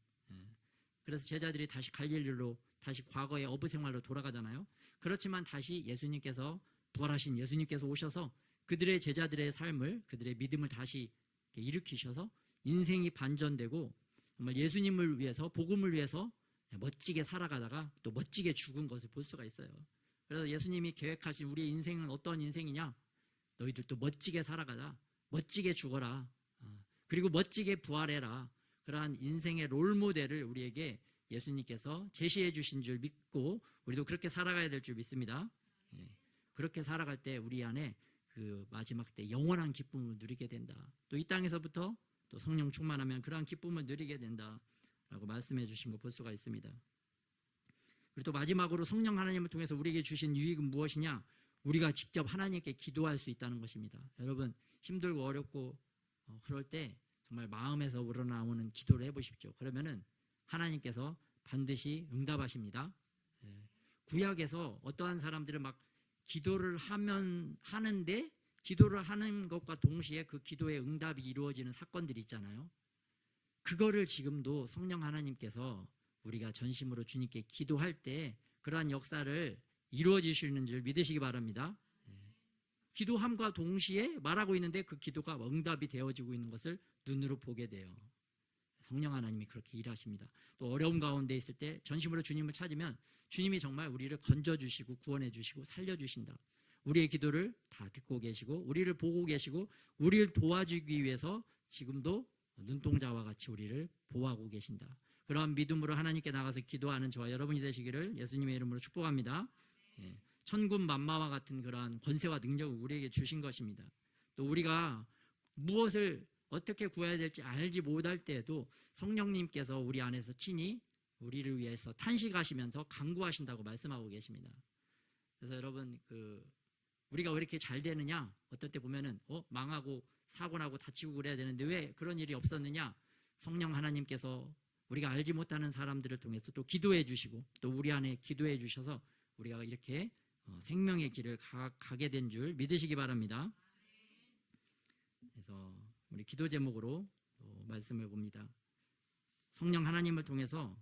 그래서 제자들이 다시 갈릴리로, 다시 과거의 어부 생활로 돌아가잖아요. 그렇지만 다시 예수님께서, 부활하신 예수님께서 오셔서 그들의 제자들의 삶을, 그들의 믿음을 다시 일으키셔서 인생이 반전되고 정말 예수님을 위해서, 복음을 위해서 멋지게 살아가다가 또 멋지게 죽은 것을 볼 수가 있어요. 그래서 예수님이 계획하신 우리의 인생은 어떤 인생이냐? 너희들도 멋지게 살아가자. 멋지게 죽어라. 그리고 멋지게 부활해라. 그러한 인생의 롤모델을 우리에게 예수님께서 제시해 주신 줄 믿고 우리도 그렇게 살아가야 될 줄 믿습니다. 그렇게 살아갈 때 우리 안에 그 마지막 때 영원한 기쁨을 누리게 된다. 또 이 땅에서부터 또 성령 충만하면 그러한 기쁨을 누리게 된다 라고 말씀해 주신 거 볼 수가 있습니다. 그리고 또 마지막으로 성령 하나님을 통해서 우리에게 주신 유익은 무엇이냐? 우리가 직접 하나님께 기도할 수 있다는 것입니다. 여러분, 힘들고 어렵고 그럴 때 정말 마음에서 우러나오는 기도를 해보십시오. 그러면은 하나님께서 반드시 응답하십니다. 구약에서 어떠한 사람들은 막 기도를 하는데 기도를 하는 것과 동시에 그 기도의 응답이 이루어지는 사건들이 있잖아요. 그거를 지금도 성령 하나님께서 우리가 전심으로 주님께 기도할 때 그러한 역사를 이루어 주시는 줄 믿으시기 바랍니다. 기도함과 동시에 말하고 있는데 그 기도가 응답이 되어지고 있는 것을 눈으로 보게 돼요. 성령 하나님이 그렇게 일하십니다. 또 어려움 가운데 있을 때 전심으로 주님을 찾으면 주님이 정말 우리를 건져주시고 구원해주시고 살려주신다. 우리의 기도를 다 듣고 계시고 우리를 보고 계시고 우리를 도와주기 위해서 지금도 눈동자와 같이 우리를 보호하고 계신다. 그러한 믿음으로 하나님께 나가서 기도하는 저와 여러분이 되시기를 예수님의 이름으로 축복합니다. 천군 만마와 같은 그러한 권세와 능력을 우리에게 주신 것입니다. 또 우리가 무엇을 어떻게 구해야 될지 알지 못할 때에도 성령님께서 우리 안에서 친히 우리를 위해서 탄식하시면서 간구하신다고 말씀하고 계십니다. 그래서 여러분 우리가 왜 이렇게 잘 되느냐? 어떨 때 보면은 망하고 사고 나고 다치고 그래야 되는데 왜 그런 일이 없었느냐? 성령 하나님께서 우리가 알지 못하는 사람들을 통해서 또 기도해 주시고 또 우리 안에 기도해 주셔서 우리가 이렇게 생명의 길을 가게 된 줄 믿으시기 바랍니다. 그래서 우리 기도 제목으로 말씀을 봅니다. 성령 하나님을 통해서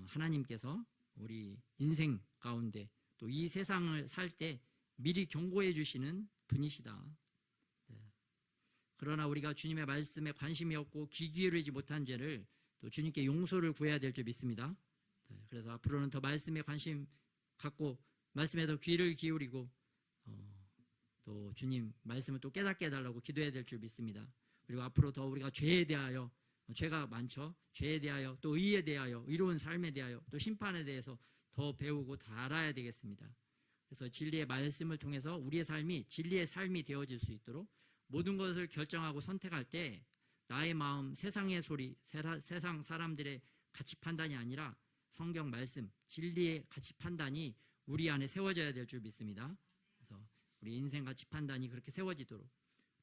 하나님께서 우리 인생 가운데 또 이 세상을 살 때 미리 경고해 주시는 분이시다. 그러나 우리가 주님의 말씀에 관심이 없고 귀 기울이지 못한 죄를 또 주님께 용서를 구해야 될 줄 믿습니다. 그래서 앞으로는 더 말씀에 관심 갖고 말씀에 더 귀를 기울이고 또 주님 말씀을 또 깨닫게 해달라고 기도해야 될 줄 믿습니다. 그리고 앞으로 더 우리가 죄에 대하여 죄가 많죠. 죄에 대하여 또 의에 대하여 의로운 삶에 대하여 또 심판에 대해서 더 배우고 더 알아야 되겠습니다. 그래서 진리의 말씀을 통해서 우리의 삶이 진리의 삶이 되어질 수 있도록 모든 것을 결정하고 선택할 때 나의 마음, 세상의 소리, 세상 사람들의 가치 판단이 아니라 성경 말씀, 진리의 가치 판단이 우리 안에 세워져야 될 줄 믿습니다. 그래서 우리 인생 가치 판단이 그렇게 세워지도록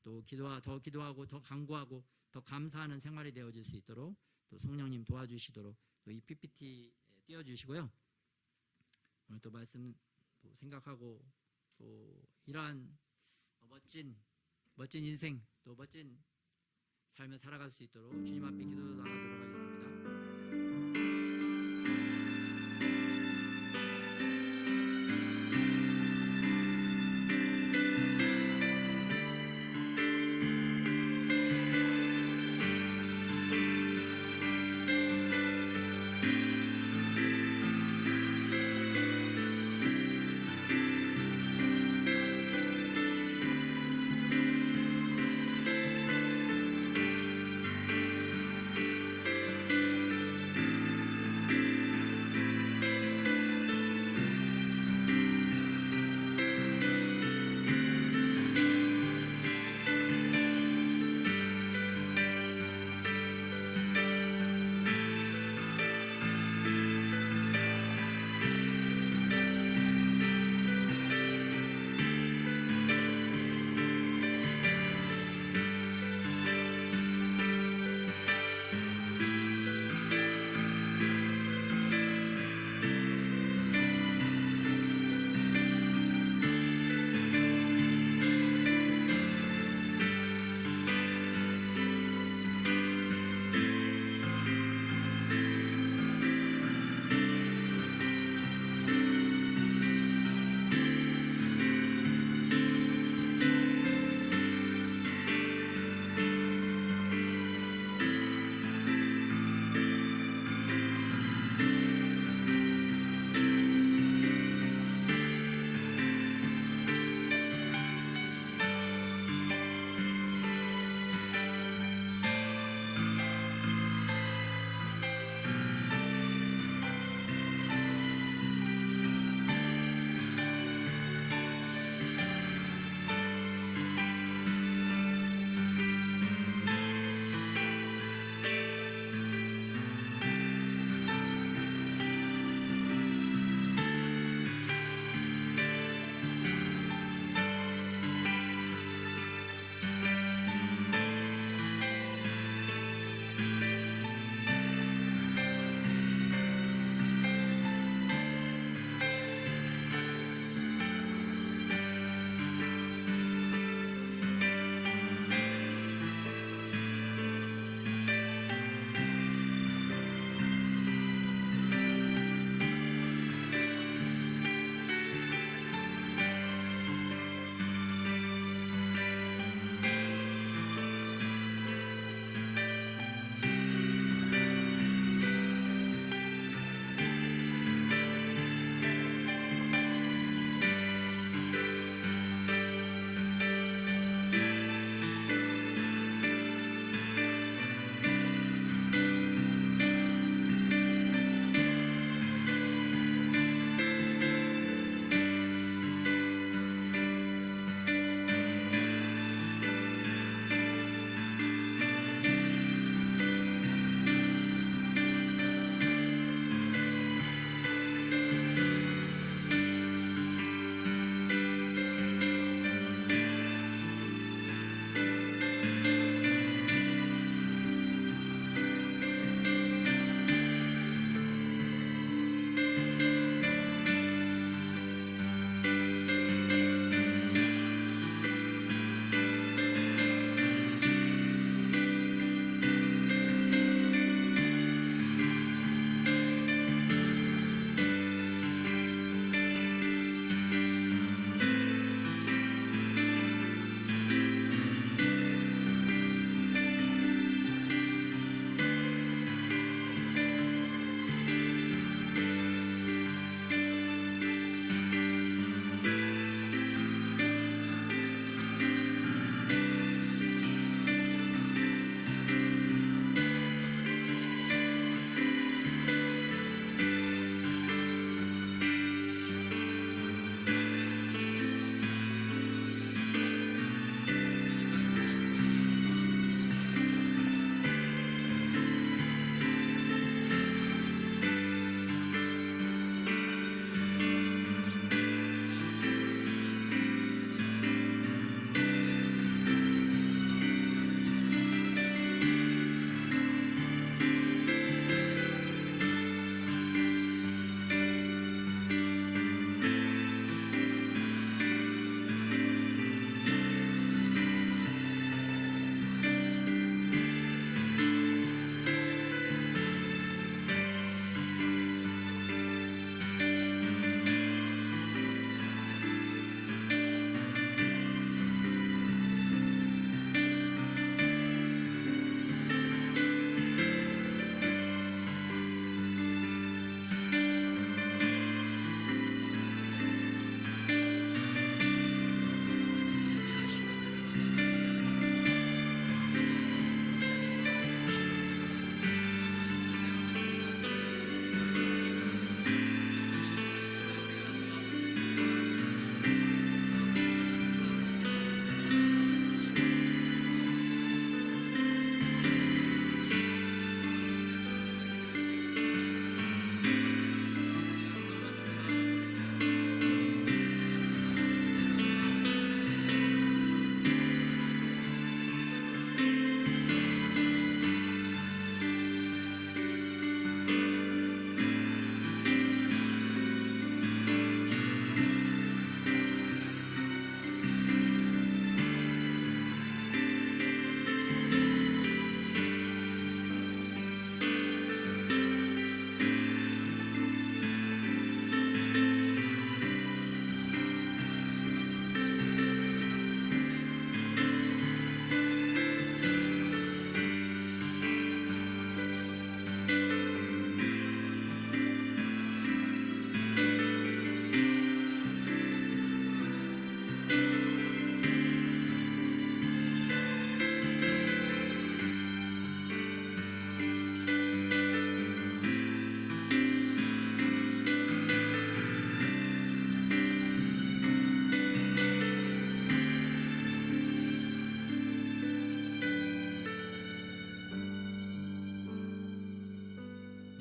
또 더 기도하고 더 간구하고 더 감사하는 생활이 되어질 수 있도록 또 성령님 도와주시도록 또 이 PPT 띄워주시고요. 오늘 또 말씀 또 생각하고 또 이러한 멋진 인생 또 멋진 삶을 살아갈 수 있도록 주님 앞에 기도 나가도록 하겠습니다.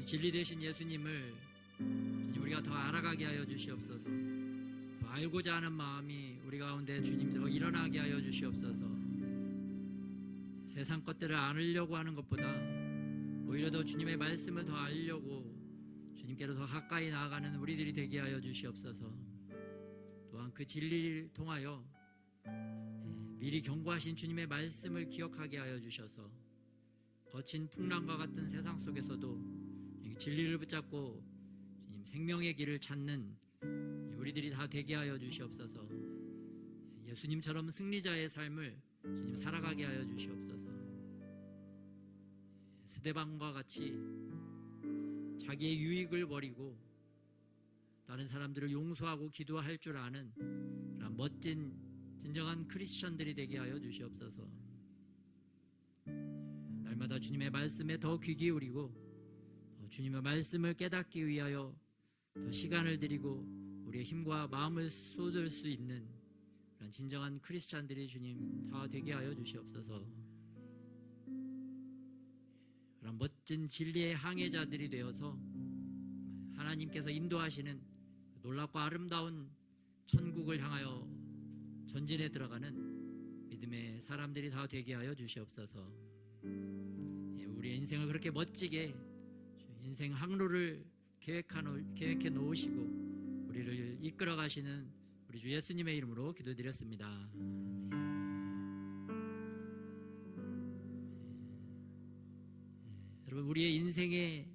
진리 되신 예수님을 주님 우리가 더 알아가게 하여 주시옵소서. 더 알고자 하는 마음이 우리 가운데 주님 더 일어나게 하여 주시옵소서. 세상 것들을 알으려고 하는 것보다 오히려 더 주님의 말씀을 더 알려고 주님께로 더 가까이 나아가는 우리들이 되게 하여 주시옵소서. 또한 그 진리를 통하여 미리 경고하신 주님의 말씀을 기억하게 하여 주셔서 거친 풍랑과 같은 세상 속에서도 진리를 붙잡고 주님 생명의 길을 찾는 우리들이 다 되게 하여 주시옵소서. 예수님처럼 승리자의 삶을 주님 살아가게 하여 주시옵소서. 스데반과 같이 자기의 유익을 버리고 다른 사람들을 용서하고 기도할 줄 아는 그런 멋진 진정한 크리스천들이 되게 하여 주시옵소서. 날마다 주님의 말씀에 더 귀 기울이고 주님의 말씀을 깨닫기 위하여 더 시간을 들이고 우리의 힘과 마음을 쏟을 수 있는 그런 진정한 크리스찬들이 주님 다 되게 하여 주시옵소서. 그런 멋진 진리의 항해자들이 되어서 하나님께서 인도하시는 놀랍고 아름다운 천국을 향하여 전진해 들어가는 믿음의 사람들이 다 되게 하여 주시옵소서. 우리의 인생을 그렇게 멋지게 인생 항로를 계획해 놓으시고 우리를 이끌어 가시는 우리 주 예수님의 이름으로 기도드렸습니다. 여러분, 우리의 인생의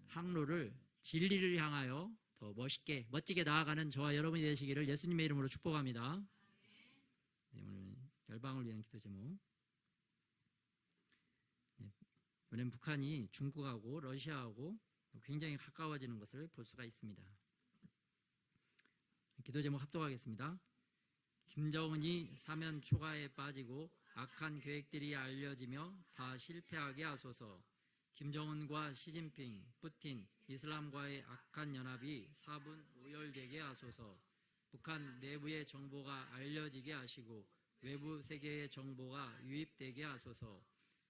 항로를 진리를 향하여 더 멋지게 나아가는 저와 여러분이 되시기를 예수님의 이름으로 축복합니다. 오늘 열방을 위한 기도 제목. 이번엔 북한이 중국하고 러시아하고 굉장히 가까워지는 것을 볼 수가 있습니다. 기도 제목 합독하겠습니다. 김정은이 사면 초과에 빠지고 악한 계획들이 알려지며 다 실패하게 하소서. 김정은과 시진핑, 푸틴, 이슬람과의 악한 연합이 사분 오열되게 하소서. 북한 내부의 정보가 알려지게 하시고 외부 세계의 정보가 유입되게 하소서.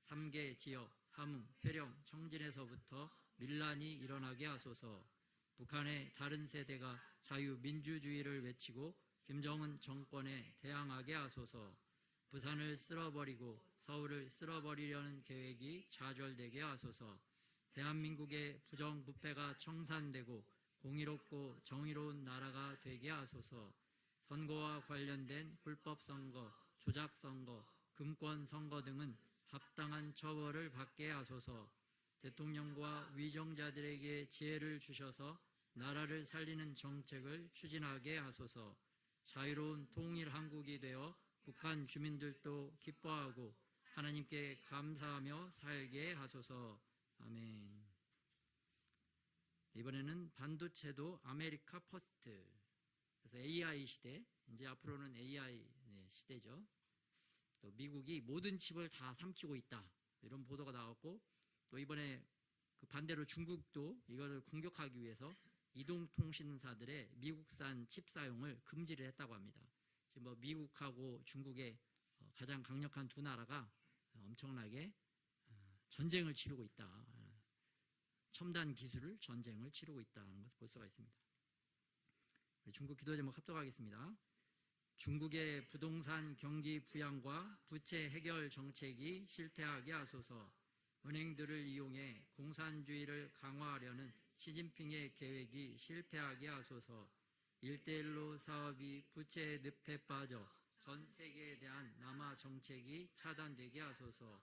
3개 지역, 함흥, 회령, 청진에서부터 밀란이 일어나게 하소서. 북한의 다른 세대가 자유민주주의를 외치고 김정은 정권에 대항하게 하소서. 부산을 쓸어버리고 서울을 쓸어버리려는 계획이 좌절되게 하소서. 대한민국의 부정부패가 청산되고 공의롭고 정의로운 나라가 되게 하소서. 선거와 관련된 불법선거, 조작선거, 금권선거 등은 합당한 처벌을 받게 하소서. 대통령과 위정자들에게 지혜를 주셔서 나라를 살리는 정책을 추진하게 하소서. 자유로운 통일 한국이 되어 북한 주민들도 기뻐하고 하나님께 감사하며 살게 하소서. 아멘. 이번에는 반도체도 아메리카 퍼스트. 그래서 AI 시대, 이제 앞으로는 AI 시대죠. 또 미국이 모든 칩을 다 삼키고 있다, 이런 보도가 나왔고, 또 이번에 그 반대로 중국도 이거를 공격하기 위해서 이동통신사들의 미국산 칩 사용을 금지를 했다고 합니다. 지금 뭐 미국하고 중국의 가장 강력한 두 나라가 엄청나게 전쟁을 치르고 있다. 첨단 기술 전쟁을 치르고 있다는 것을 볼 수가 있습니다. 중국 기도 제목 합독하겠습니다. 중국의 부동산 경기 부양과 부채 해결 정책이 실패하게 하소서. 은행들을 이용해 공산주의를 강화하려는 시진핑의 계획이 실패하게 하소서. 1대1로 사업이 부채의 늪에 빠져 전 세계에 대한 남아 정책이 차단되게 하소서.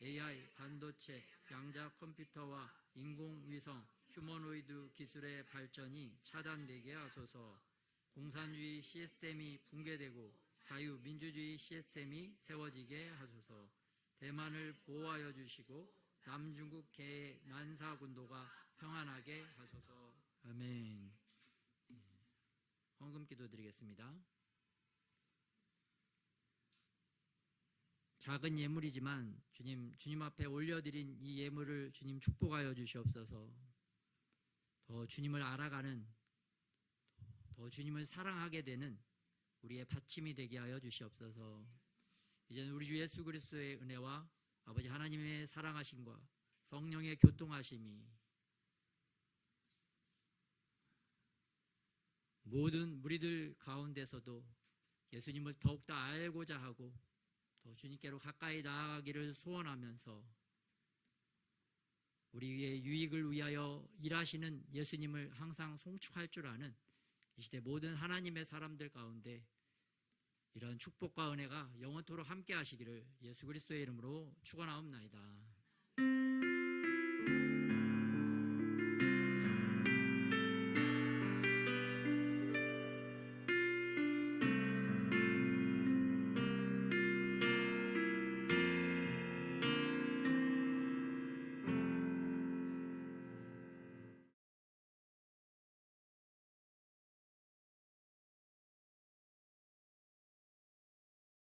AI, 반도체, 양자 컴퓨터와 인공위성, 휴머노이드 기술의 발전이 차단되게 하소서. 공산주의 시스템이 붕괴되고 자유민주주의 시스템이 세워지게 하소서. 대만을 보호하여 주시고 남중국해의 난사군도가 평안하게 하소서. 아멘. 헌금 기도 드리겠습니다. 작은 예물이지만 주님 앞에 올려드린 이 예물을 주님 축복하여 주시옵소서. 더 주님을 알아가는, 더 주님을 사랑하게 되는 우리의 받침이 되게 하여 주시옵소서. 이제는 우리 주 예수 그리스도의 은혜와 아버지 하나님의 사랑하심과 성령의 교통하심이 모든 무리들 가운데서도 예수님을 더욱더 알고자 하고 더 주님께로 가까이 나아가기를 소원하면서 우리의 유익을 위하여 일하시는 예수님을 항상 송축할 줄 아는 이 시대 모든 하나님의 사람들 가운데 이러한 축복과 은혜가 영원토록 함께 하시기를 예수 그리스도의 이름으로 축원하옵나이다.